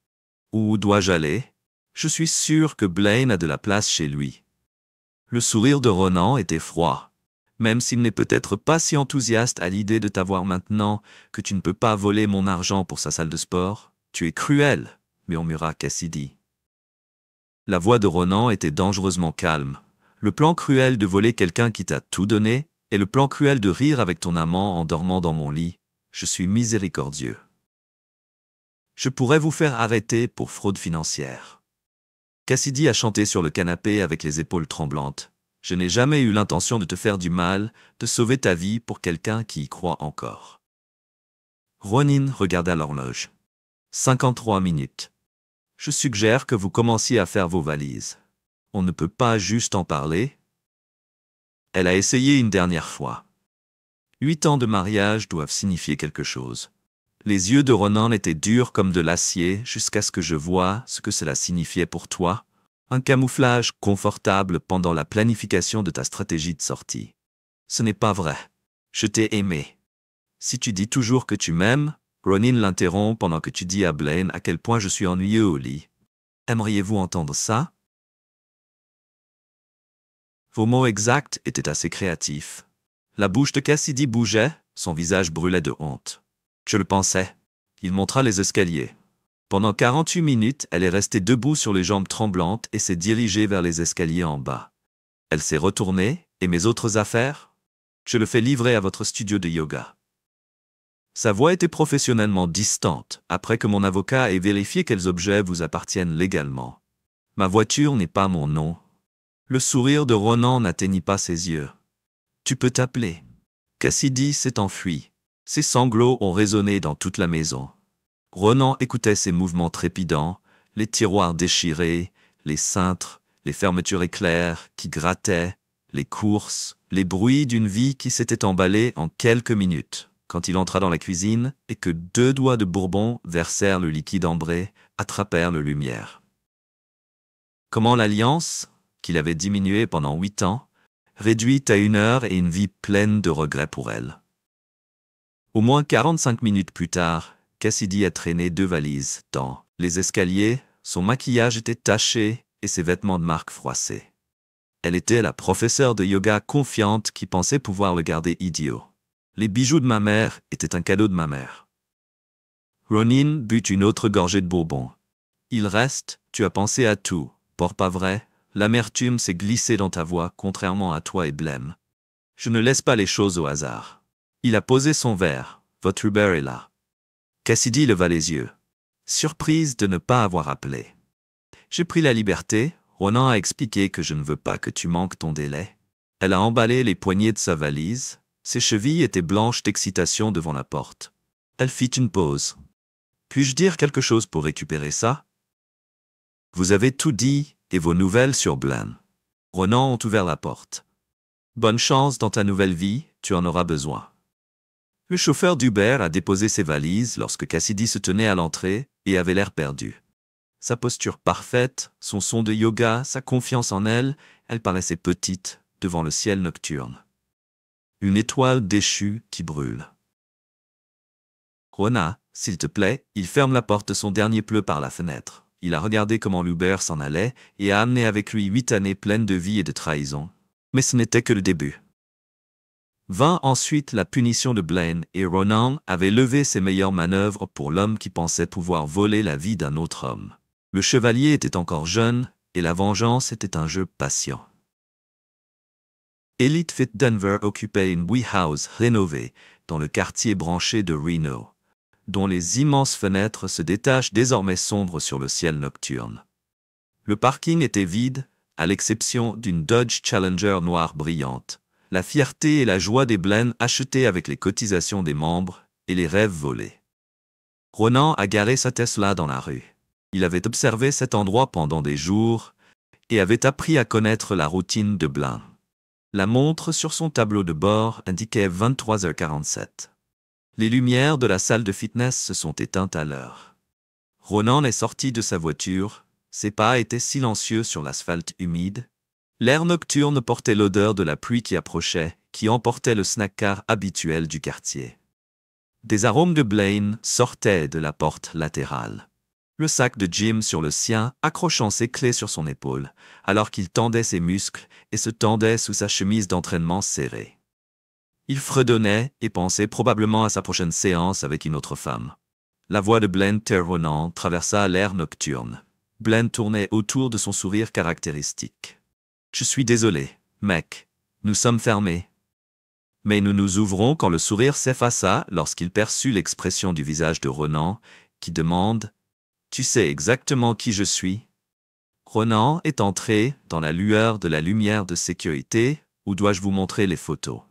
Où dois-je aller? Je suis sûr que Blaine a de la place chez lui. Le sourire de Ronan était froid. Même s'il n'est peut-être pas si enthousiaste à l'idée de t'avoir maintenant que tu ne peux pas voler mon argent pour sa salle de sport, tu es cruel, murmura Cassidy. La voix de Ronan était dangereusement calme. Le plan cruel de voler quelqu'un qui t'a tout donné, et le plan cruel de rire avec ton amant en dormant dans mon lit. Je suis miséricordieux. Je pourrais vous faire arrêter pour fraude financière. Cassidy a chanté sur le canapé avec les épaules tremblantes. Je n'ai jamais eu l'intention de te faire du mal, de sauver ta vie pour quelqu'un qui y croit encore. Ronan regarda l'horloge. 53 minutes. Je suggère que vous commenciez à faire vos valises. On ne peut pas juste en parler. Elle a essayé une dernière fois. 8 ans de mariage doivent signifier quelque chose. Les yeux de Ronan étaient durs comme de l'acier jusqu'à ce que je voie ce que cela signifiait pour toi. Un camouflage confortable pendant la planification de ta stratégie de sortie. Ce n'est pas vrai. Je t'ai aimé. Si tu dis toujours que tu m'aimes, Ronan l'interrompt pendant que tu dis à Blaine à quel point je suis ennuyeux au lit. Aimeriez-vous entendre ça? Vos mots exacts étaient assez créatifs. La bouche de Cassidy bougeait, son visage brûlait de honte. Je le pensais. Il montra les escaliers. Pendant 48 minutes, elle est restée debout sur les jambes tremblantes et s'est dirigée vers les escaliers en bas. Elle s'est retournée, et mes autres affaires? Je le fais livrer à votre studio de yoga. Sa voix était professionnellement distante, après que mon avocat ait vérifié quels objets vous appartiennent légalement. Ma voiture n'est pas mon nom. Le sourire de Ronan n'atteignit pas ses yeux. Tu peux t'appeler. Cassidy s'est enfui. Ses sanglots ont résonné dans toute la maison. Ronan écoutait ses mouvements trépidants, les tiroirs déchirés, les cintres, les fermetures éclairs qui grattaient, les courses, les bruits d'une vie qui s'était emballée en quelques minutes, quand il entra dans la cuisine et que 2 doigts de Bourbon versèrent le liquide ambré, attrapèrent le lumière. Comment l'alliance, qu'il avait diminuée pendant 8 ans, réduite à 1 heure et une vie pleine de regrets pour elle. Au moins 45 minutes plus tard, Cassidy a traîné 2 valises dans les escaliers, son maquillage était taché et ses vêtements de marque froissés. Elle était la professeure de yoga confiante qui pensait pouvoir le garder idiot. Les bijoux de ma mère étaient un cadeau de ma mère. Ronin but une autre gorgée de bourbon. Il reste, tu as pensé à tout, pas vrai? L'amertume s'est glissée dans ta voix, contrairement à toi et Blême. Je ne laisse pas les choses au hasard. Il a posé son verre. Votre Uber est là. Cassidy leva les yeux. Surprise de ne pas avoir appelé. J'ai pris la liberté. Ronan a expliqué que je ne veux pas que tu manques ton délai. Elle a emballé les poignées de sa valise. Ses chevilles étaient blanches d'excitation devant la porte. Elle fit une pause. Puis-je dire quelque chose pour récupérer ça? Vous avez tout dit, et vos nouvelles sur Blaine. Ronan ont ouvert la porte. Bonne chance dans ta nouvelle vie, tu en auras besoin. Le chauffeur d'Uber a déposé ses valises lorsque Cassidy se tenait à l'entrée et avait l'air perdu. Sa posture parfaite, son son de yoga, sa confiance en elle, elle paraissait petite devant le ciel nocturne. Une étoile déchue qui brûle. Rona, s'il te plaît, il ferme la porte de son dernier pleu par la fenêtre. Il a regardé comment l'Uber s'en allait et a amené avec lui 8 années pleines de vie et de trahison. Mais ce n'était que le début. Vint ensuite la punition de Blaine et Ronan avait levé ses meilleures manœuvres pour l'homme qui pensait pouvoir voler la vie d'un autre homme. Le chevalier était encore jeune et la vengeance était un jeu patient. Elite Fit Denver occupait une warehouse rénovée dans le quartier branché de Reno, dont les immenses fenêtres se détachent désormais sombres sur le ciel nocturne. Le parking était vide, à l'exception d'une Dodge Challenger noire brillante. La fierté et la joie des Blaine achetées avec les cotisations des membres et les rêves volés. Ronan a garé sa Tesla dans la rue. Il avait observé cet endroit pendant des jours et avait appris à connaître la routine de Blaine. La montre sur son tableau de bord indiquait 23h47. Les lumières de la salle de fitness se sont éteintes à l'heure. Ronan est sorti de sa voiture, ses pas étaient silencieux sur l'asphalte humide. L'air nocturne portait l'odeur de la pluie qui approchait, qui emportait le snack-car habituel du quartier. Des arômes de Blaine sortaient de la porte latérale. Le sac de Jim sur le sien, accrochant ses clés sur son épaule, alors qu'il tendait ses muscles et se tendait sous sa chemise d'entraînement serrée. Il fredonnait et pensait probablement à sa prochaine séance avec une autre femme. La voix de Blaine Ronan traversa l'air nocturne. Blaine tournait autour de son sourire caractéristique. « Je suis désolé, mec. Nous sommes fermés. » Mais nous nous ouvrons quand le sourire s'effaça lorsqu'il perçut l'expression du visage de Ronan, qui demande « Tu sais exactement qui je suis ?» Ronan est entré dans la lueur de la lumière de sécurité, où dois-je vous montrer les photos?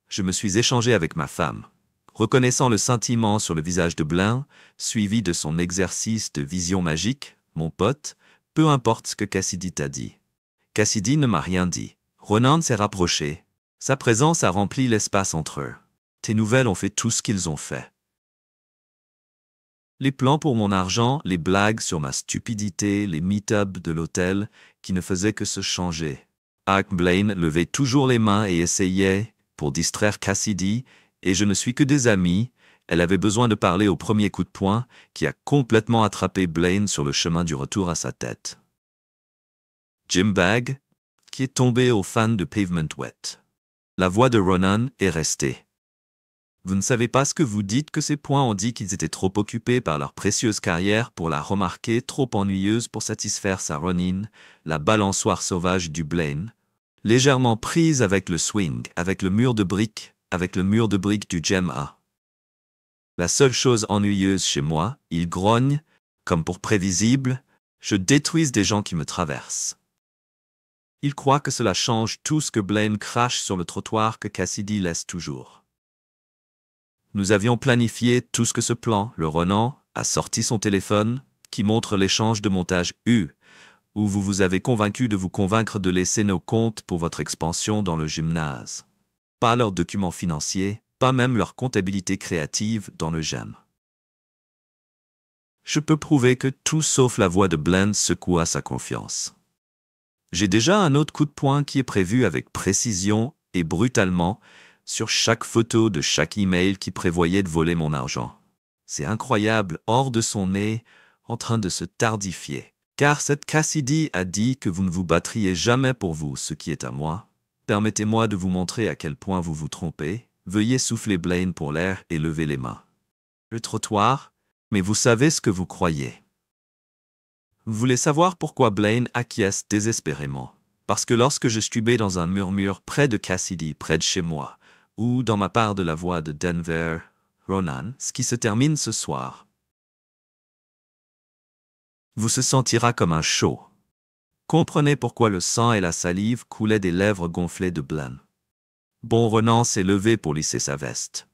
Je me suis échangé avec ma femme, reconnaissant le sentiment sur le visage de Blaine, suivi de son exercice de vision magique, mon pote, peu importe ce que Cassidy t'a dit. Cassidy ne m'a rien dit. Ronan s'est rapproché. Sa présence a rempli l'espace entre eux. Tes nouvelles ont fait tout ce qu'ils ont fait. Les plans pour mon argent, les blagues sur ma stupidité, les meet-ups de l'hôtel, qui ne faisaient que se changer. Blaine levait toujours les mains et essayait, pour distraire Cassidy, et je ne suis que des amis, elle avait besoin de parler au premier coup de poing, qui a complètement attrapé Blaine sur le chemin du retour à sa tête. Jim Bag, qui est tombé aux fans de Pavement Wet. La voix de Ronan est restée. Vous ne savez pas ce que vous dites que ces points ont dit qu'ils étaient trop occupés par leur précieuse carrière pour la remarquer trop ennuyeuse pour satisfaire sa Ronin, la balançoire sauvage du Blaine, légèrement prise avec le swing, avec le mur de briques du Gem A. La seule chose ennuyeuse chez moi, il grogne, comme pour prévisible, je détruise des gens qui me traversent. Il croit que cela change tout ce que Blaine crache sur le trottoir que Cassidy laisse toujours. Nous avions planifié tout ce que ce plan, le Ronan, a sorti son téléphone, qui montre l'échange de montage U, où vous vous avez convaincu de vous convaincre de laisser nos comptes pour votre expansion dans le gymnase. Pas leurs documents financiers, pas même leur comptabilité créative dans le GEM. Je peux prouver que tout sauf la voix de Blaine secoua sa confiance. J'ai déjà un autre coup de poing qui est prévu avec précision et brutalement sur chaque photo de chaque email qui prévoyait de voler mon argent. C'est incroyable, hors de son nez, en train de se tardifier. Car cette Cassidy a dit que vous ne vous battriez jamais pour vous, ce qui est à moi. Permettez-moi de vous montrer à quel point vous vous trompez. Veuillez souffler Blaine pour l'air et lever les mains. Le trottoir, Mais vous savez ce que vous croyez. Vous voulez savoir pourquoi Blaine acquiesce désespérément? Parce que lorsque je stubais dans un murmure près de Cassidy, près de chez moi, ou dans ma part de la voix de Denver, Ronan, ce qui se termine ce soir, vous se sentira comme un show. Comprenez pourquoi le sang et la salive coulaient des lèvres gonflées de Blaine. Bon, Ronan s'est levé pour lisser sa veste.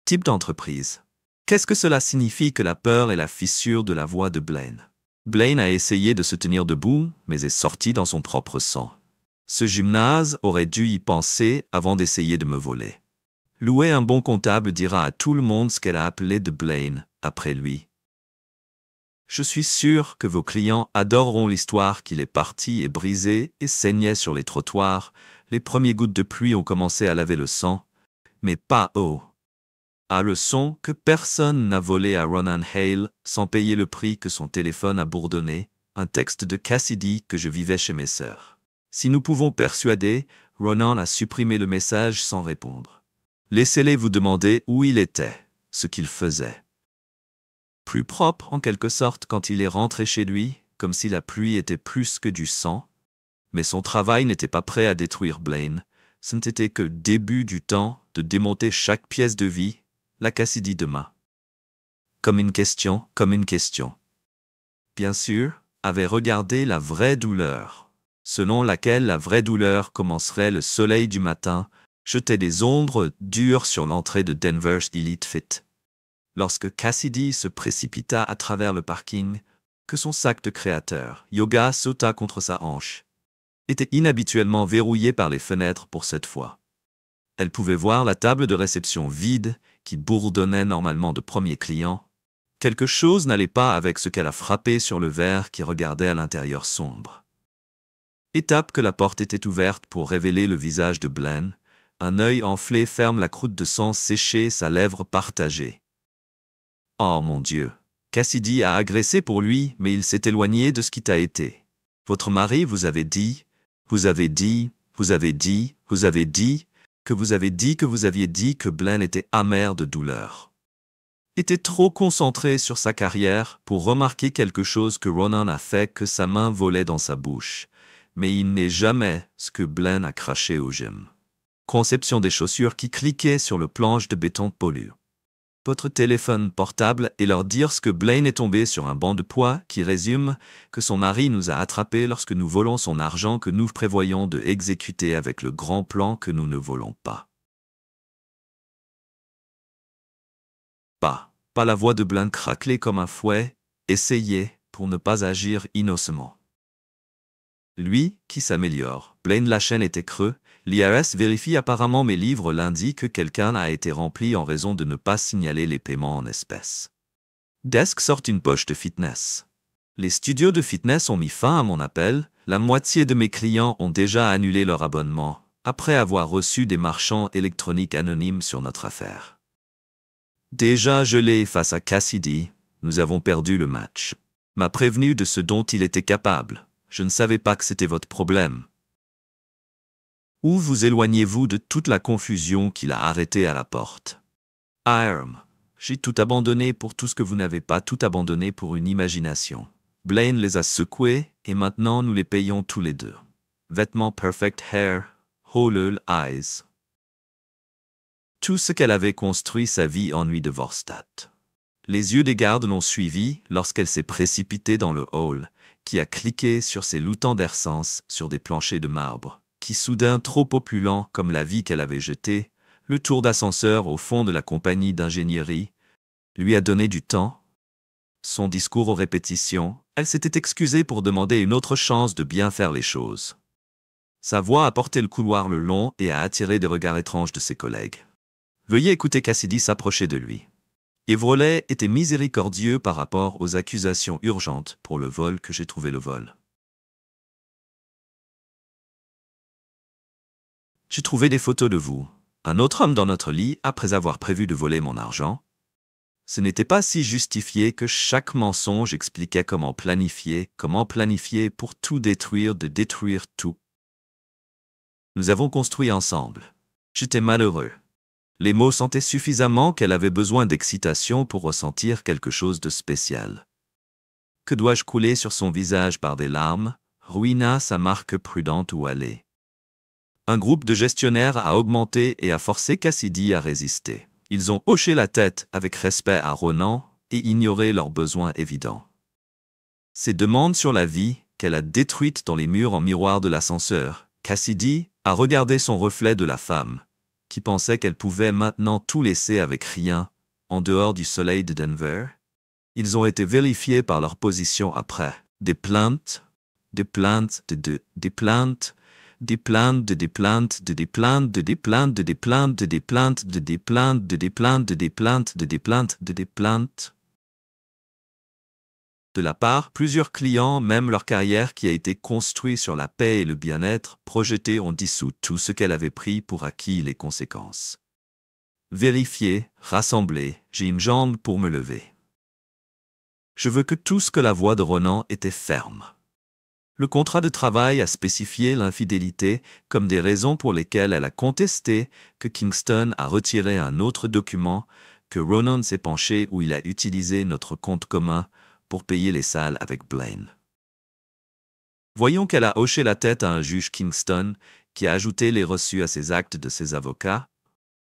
Type d'entreprise. Qu'est-ce que cela signifie que la peur est la fissure de la voix de Blaine? Blaine a essayé de se tenir debout, mais est sorti dans son propre sang. Ce gymnase aurait dû y penser avant d'essayer de me voler. Louer un bon comptable dira à tout le monde ce qu'elle a appelé de Blaine, après lui. Je suis sûr que vos clients adoreront l'histoire qu'il est parti et brisé et saignait sur les trottoirs. Les premières gouttes de pluie ont commencé à laver le sang, mais pas haut. À leçon que personne n'a volé à Ronan Hale sans payer le prix que son téléphone a bourdonné, un texte de Cassidy que je vivais chez mes sœurs. Si nous pouvons persuader, Ronan a supprimé le message sans répondre. Laissez-les vous demander où il était, ce qu'il faisait. Plus propre en quelque sorte quand il est rentré chez lui, comme si la pluie était plus que du sang. Mais son travail n'était pas prêt à détruire Blaine. Ce n'était que le début du temps de démonter chaque pièce de vie, la Cassidy demain. Comme une question. Bien sûr, avait regardé la vraie douleur, selon laquelle la vraie douleur commencerait le soleil du matin, jetait des ombres dures sur l'entrée de Denver's Elite Fit. Lorsque Cassidy se précipita à travers le parking, que son sac de créateur, yoga, sauta contre sa hanche, était inhabituellement verrouillé par les fenêtres pour cette fois. Elle pouvait voir la table de réception vide, qui bourdonnait normalement de premiers clients. Quelque chose n'allait pas avec ce qu'elle a frappé sur le verre qui regardait à l'intérieur sombre. Étape que la porte était ouverte pour révéler le visage de Blaine, un œil enflé ferme la croûte de sang séchée, sa lèvre partagée. Oh mon Dieu! Cassidy a agressé pour lui, mais il s'est éloigné de ce qui t'a été. Votre mari vous avez dit que vous aviez dit que Blaine était amer de douleur. Était trop concentré sur sa carrière pour remarquer quelque chose que Ronan a fait, que sa main volait dans sa bouche. Mais il n'est jamais ce que Blaine a craché au gym. Conception des chaussures qui cliquaient sur le planche de béton pollu. Votre téléphone portable et leur dire ce que Blaine est tombé sur un banc de poids qui résume que son mari nous a attrapés lorsque nous volons son argent que nous prévoyons de exécuter avec le grand plan que nous ne volons pas. Pas la voix de Blaine craquelait comme un fouet, essayez pour ne pas agir innocemment. Lui, qui s'améliore. Blaine la chaîne était creux. L'IRS vérifie apparemment mes livres lundi que quelqu'un a été rempli en raison de ne pas signaler les paiements en espèces. Desk sort une poche de fitness. Les studios de fitness ont mis fin à mon appel. La moitié de mes clients ont déjà annulé leur abonnement, après avoir reçu des marchands électroniques anonymes sur notre affaire. Déjà gelé face à Cassidy, nous avons perdu le match. M'a prévenu de ce dont il était capable. Je ne savais pas que c'était votre problème. Où vous éloignez-vous de toute la confusion qu'il a arrêtée à la porte? J'ai tout abandonné pour tout ce que vous n'avez pas tout abandonné pour une imagination. Blaine les a secoués et maintenant nous les payons tous les deux. Vêtements Perfect Hair, Whole Eyes. Tout ce qu'elle avait construit sa vie en nuit de Vorstadt. Les yeux des gardes l'ont suivi lorsqu'elle s'est précipitée dans le hall, qui a cliqué sur ses loutans d'essence sur des planchers de marbre, qui soudain trop opulent comme la vie qu'elle avait jetée, le tour d'ascenseur au fond de la compagnie d'ingénierie, lui a donné du temps. Son discours aux répétitions, elle s'était excusée pour demander une autre chance de bien faire les choses. Sa voix a porté le couloir le long et a attiré des regards étranges de ses collègues. Veuillez écouter Cassidy s'approcher de lui. Evrolet était miséricordieux par rapport aux accusations urgentes pour le vol que j'ai trouvé le vol. J'ai trouvé des photos de vous, un autre homme dans notre lit après avoir prévu de voler mon argent. Ce n'était pas si justifié que chaque mensonge expliquait comment planifier pour tout détruire, de détruire tout. Nous avons construit ensemble. J'étais malheureux. Les mots sentaient suffisamment qu'elle avait besoin d'excitation pour ressentir quelque chose de spécial. Que dois-je couler sur son visage par des larmes, ruina sa marque prudente où aller. Un groupe de gestionnaires a augmenté et a forcé Cassidy à résister. Ils ont hoché la tête avec respect à Ronan et ignoré leurs besoins évidents. Ses demandes sur la vie, qu'elle a détruites dans les murs en miroir de l'ascenseur, Cassidy a regardé son reflet de la femme, qui pensait qu'elle pouvait maintenant tout laisser avec rien, en dehors du soleil de Denver. Ils ont été vérifiés par leur position après. Des plaintes, des plaintes, des plaintes, des plaintes, des plaintes, des plaintes, des plaintes, des plaintes, des plaintes, des plaintes, des plaintes, des plaintes, des plaintes, des plaintes. De la part, plusieurs clients, même leur carrière qui a été construite sur la paix et le bien-être, projetés ont dissous tout ce qu'elle avait pris pour acquis les conséquences. Vérifier, rassembler, j'ai une jambe pour me lever. Je veux que tout ce que la voix de Ronan était ferme. Le contrat de travail a spécifié l'infidélité comme des raisons pour lesquelles elle a contesté que Kingston a retiré un autre document, que Ronan s'est penché où il a utilisé notre compte commun pour payer les salles avec Blaine. Voyons qu'elle a hoché la tête à un juge Kingston qui a ajouté les reçus à ses actes de ses avocats,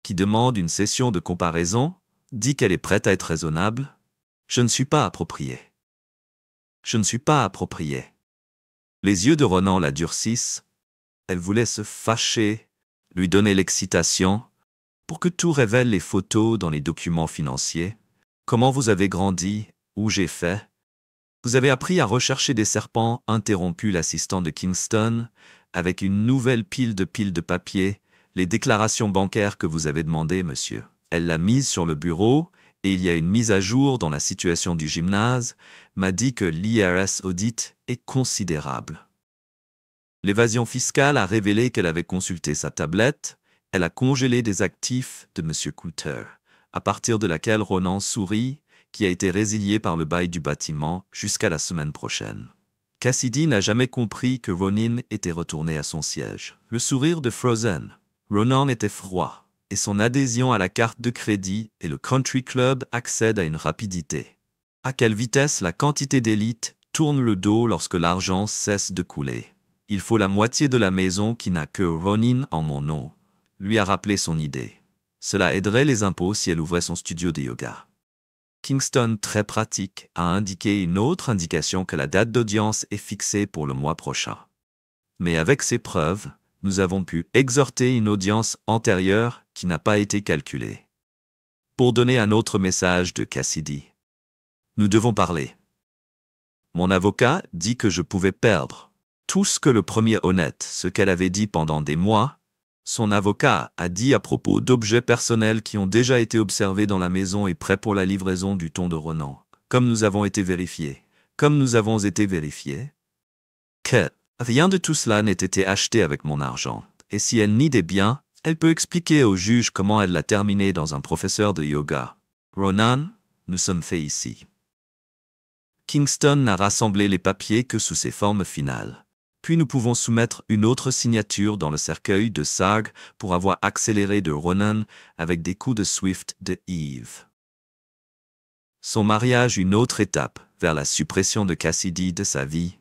qui demande une session de comparaison, dit qu'elle est prête à être raisonnable. Je ne suis pas approprié. Je ne suis pas approprié. Les yeux de Ronan la durcissent. Elle voulait se fâcher, lui donner l'excitation, pour que tout révèle les photos dans les documents financiers. Comment vous avez grandi, où j'ai fait. Vous avez appris à rechercher des serpents, interromput l'assistant de Kingston, avec une nouvelle pile de papier, les déclarations bancaires que vous avez demandées, monsieur. Elle l'a mise sur le bureau, et il y a une mise à jour dans la situation du gymnase, m'a dit que l'IRS audit est considérable. L'évasion fiscale a révélé qu'elle avait consulté sa tablette, elle a congelé des actifs de M. Coulter, à partir de laquelle Ronan sourit, qui a été résilié par le bail du bâtiment jusqu'à la semaine prochaine. Cassidy n'a jamais compris que Ronan était retourné à son siège. Le sourire de Frozen. Ronan était froid, et son adhésion à la carte de crédit et le country club accède à une rapidité. À quelle vitesse la quantité d'élite tourne le dos lorsque l'argent cesse de couler. Il faut la moitié de la maison qui n'a que Ronan en mon nom, lui a rappelé son idée. Cela aiderait les impôts si elle ouvrait son studio de yoga. Kingston, très pratique, a indiqué une autre indication que la date d'audience est fixée pour le mois prochain. Mais avec ces preuves, nous avons pu exhorter une audience antérieure qui n'a pas été calculée. Pour donner un autre message de Cassidy. Nous devons parler. Mon avocat dit que je pouvais perdre tout ce que le premier honnête, ce qu'elle avait dit pendant des mois. Son avocat a dit à propos d'objets personnels qui ont déjà été observés dans la maison et prêts pour la livraison du ton de Ronan. Comme nous avons été vérifiés. Que rien de tout cela n'ait été acheté avec mon argent. Et si elle nie des biens, elle peut expliquer au juge comment elle l'a terminé dans un professeur de yoga. Ronan, nous sommes faits ici. Kingston n'a rassemblé les papiers que sous ses formes finales. Puis nous pouvons soumettre une autre signature dans le cercueil de Sarg pour avoir accéléré de Ronan avec des coups de Swift de Eve. Son mariage, une autre étape vers la suppression de Cassidy de sa vie.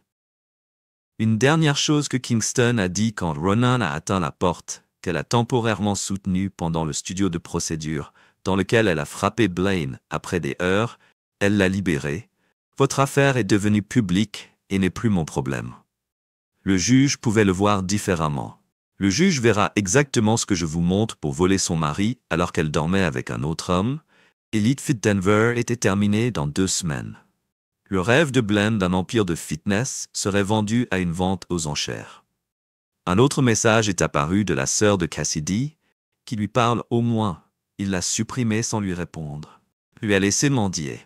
Une dernière chose que Kingston a dit quand Ronan a atteint la porte, qu'elle a temporairement soutenue pendant le studio de procédure, dans lequel elle a frappé Blaine après des heures, elle l'a libéré. Votre affaire est devenue publique et n'est plus mon problème. Le juge pouvait le voir différemment. Le juge verra exactement ce que je vous montre pour voler son mari alors qu'elle dormait avec un autre homme. Elite Fit Denver était terminé dans 2 semaines. Le rêve de Blaine d'un empire de fitness serait vendu à une vente aux enchères. Un autre message est apparu de la sœur de Cassidy, qui lui parle au moins. Il l'a supprimé sans lui répondre. Lui a laissé mendier.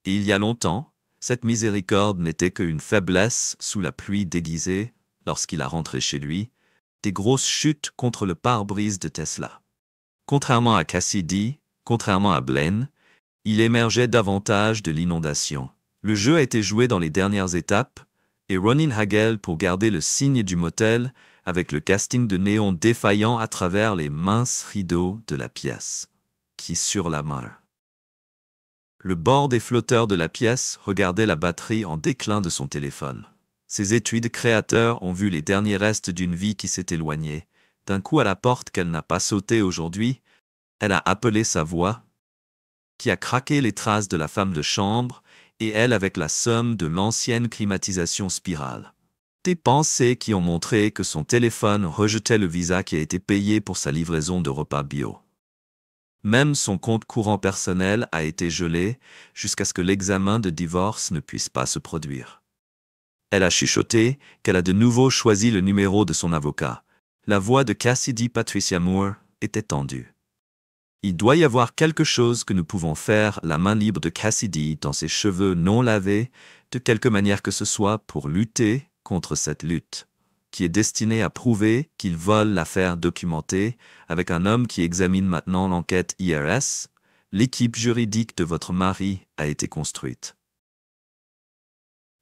Et il y a longtemps, cette miséricorde n'était qu'une faiblesse sous la pluie déguisée, lorsqu'il a rentré chez lui, des grosses chutes contre le pare-brise de Tesla. Contrairement à Cassidy, contrairement à Blaine, il émergeait davantage de l'inondation. Le jeu a été joué dans les dernières étapes, et Ronan Hagel, pour garder le signe du motel, avec le casting de néon défaillant à travers les minces rideaux de la pièce, qui sur la main. Le bord des flotteurs de la pièce regardait la batterie en déclin de son téléphone. Ses étuis de créateur ont vu les derniers restes d'une vie qui s'est éloignée. D'un coup à la porte qu'elle n'a pas sauté aujourd'hui, elle a appelé sa voix, qui a craqué les traces de la femme de chambre, et elle avec la somme de l'ancienne climatisation spirale. Des pensées qui ont montré que son téléphone rejetait le visa qui a été payé pour sa livraison de repas bio. Même son compte courant personnel a été gelé jusqu'à ce que l'examen de divorce ne puisse pas se produire. Elle a chuchoté qu'elle a de nouveau choisi le numéro de son avocat. La voix de Cassidy Patricia Moore était tendue. Il doit y avoir quelque chose que nous pouvons faire, la main libre de Cassidy dans ses cheveux non lavés, de quelque manière que ce soit pour lutter contre cette lutte, qui est destinée à prouver qu'il vole l'affaire documentée avec un homme qui examine maintenant l'enquête IRS. L'équipe juridique de votre mari a été construite.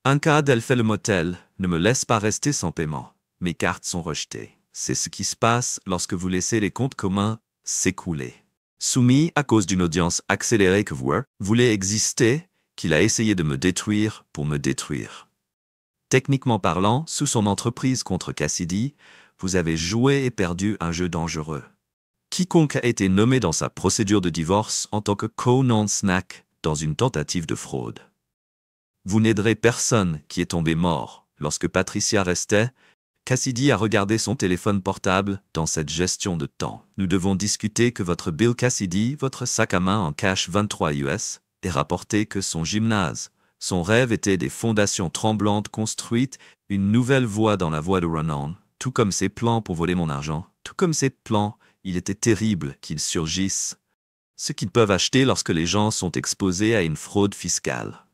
Un cas d'elle fait le motel, ne me laisse pas rester sans paiement. Mes cartes sont rejetées. C'est ce qui se passe lorsque vous laissez les comptes communs s'écouler. Soumis à cause d'une audience accélérée que vous voulez exister, qu'il a essayé de me détruire pour me détruire. Techniquement parlant, sous son entreprise contre Cassidy, vous avez joué et perdu un jeu dangereux. Quiconque a été nommé dans sa procédure de divorce en tant que co-non-snack dans une tentative de fraude. Vous n'aiderez personne qui est tombé mort. Lorsque Patricia restait, Cassidy a regardé son téléphone portable dans cette gestion de temps. Nous devons discuter que votre Bill Cassidy, votre sac à main en cash 23 US, et rapporté que son gymnase, son rêve était des fondations tremblantes construites, une nouvelle voie dans la voie de Ronan, tout comme ses plans pour voler mon argent, tout comme ses plans, il était terrible qu'ils surgissent. Ce qu'ils peuvent acheter lorsque les gens sont exposés à une fraude fiscale.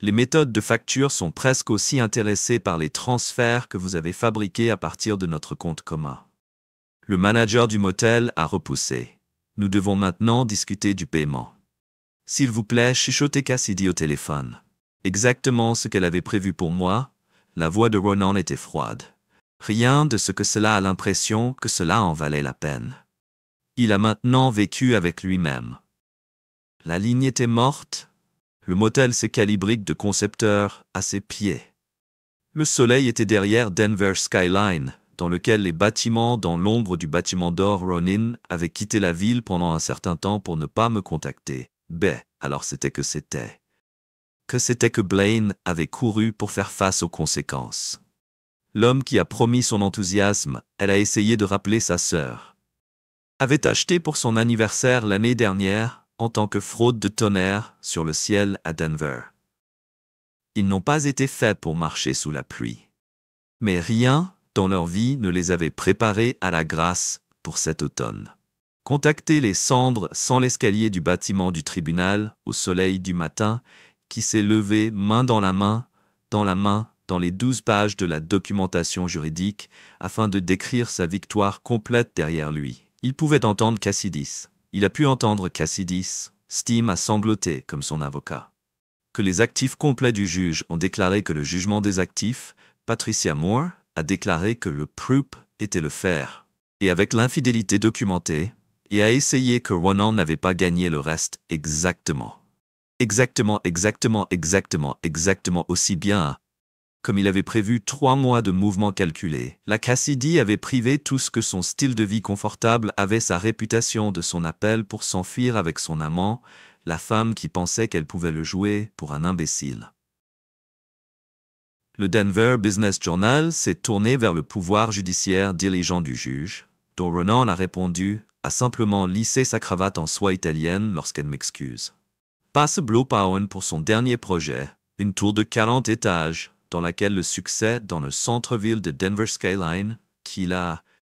Les méthodes de facture sont presque aussi intéressées par les transferts que vous avez fabriqués à partir de notre compte commun. Le manager du motel a repoussé. Nous devons maintenant discuter du paiement. S'il vous plaît, chuchotez Cassidy au téléphone. Exactement ce qu'elle avait prévu pour moi, la voix de Ronan était froide. Rien de ce que cela a l'impression que cela en valait la peine. Il a maintenant vécu avec lui-même. La ligne était morte. Le motel s'est calibré de concepteur à ses pieds. Le soleil était derrière Denver Skyline, dans lequel les bâtiments dans l'ombre du bâtiment d'or Ronin avaient quitté la ville pendant un certain temps pour ne pas me contacter. Alors c'était que c'était. Que c'était que Blaine avait couru pour faire face aux conséquences. L'homme qui a promis son enthousiasme, elle a essayé de rappeler sa sœur. Avait acheté pour son anniversaire l'année dernière, en tant que fraude de tonnerre sur le ciel à Denver. Ils n'ont pas été faits pour marcher sous la pluie. Mais rien dans leur vie ne les avait préparés à la grâce pour cet automne. Contacter les cendres sans l'escalier du bâtiment du tribunal au soleil du matin qui s'est levé main dans la main, dans les 12 pages de la documentation juridique afin de décrire sa victoire complète derrière lui. Il pouvait entendre Cassidy. Il a pu entendre Cassidy. Steam a sangloté comme son avocat. Que les actifs complets du juge ont déclaré que le jugement des actifs, Patricia Moore a déclaré que le PRUP était le faire. Et avec l'infidélité documentée, et a essayé que Ronan n'avait pas gagné le reste exactement. Exactement aussi bien. Comme il avait prévu 3 mois de mouvements calculés, la Cassidy avait privé tout ce que son style de vie confortable avait sa réputation de son appel pour s'enfuir avec son amant, la femme qui pensait qu'elle pouvait le jouer pour un imbécile. Le Denver Business Journal s'est tourné vers le pouvoir judiciaire diligent du juge, dont Ronan a répondu, a simplement lissé sa cravate en soie italienne lorsqu'elle m'excuse. Passe Blowpowen pour son dernier projet, une tour de 40 étages, dans laquelle le succès dans le centre-ville de Denver Skyline, qu'il a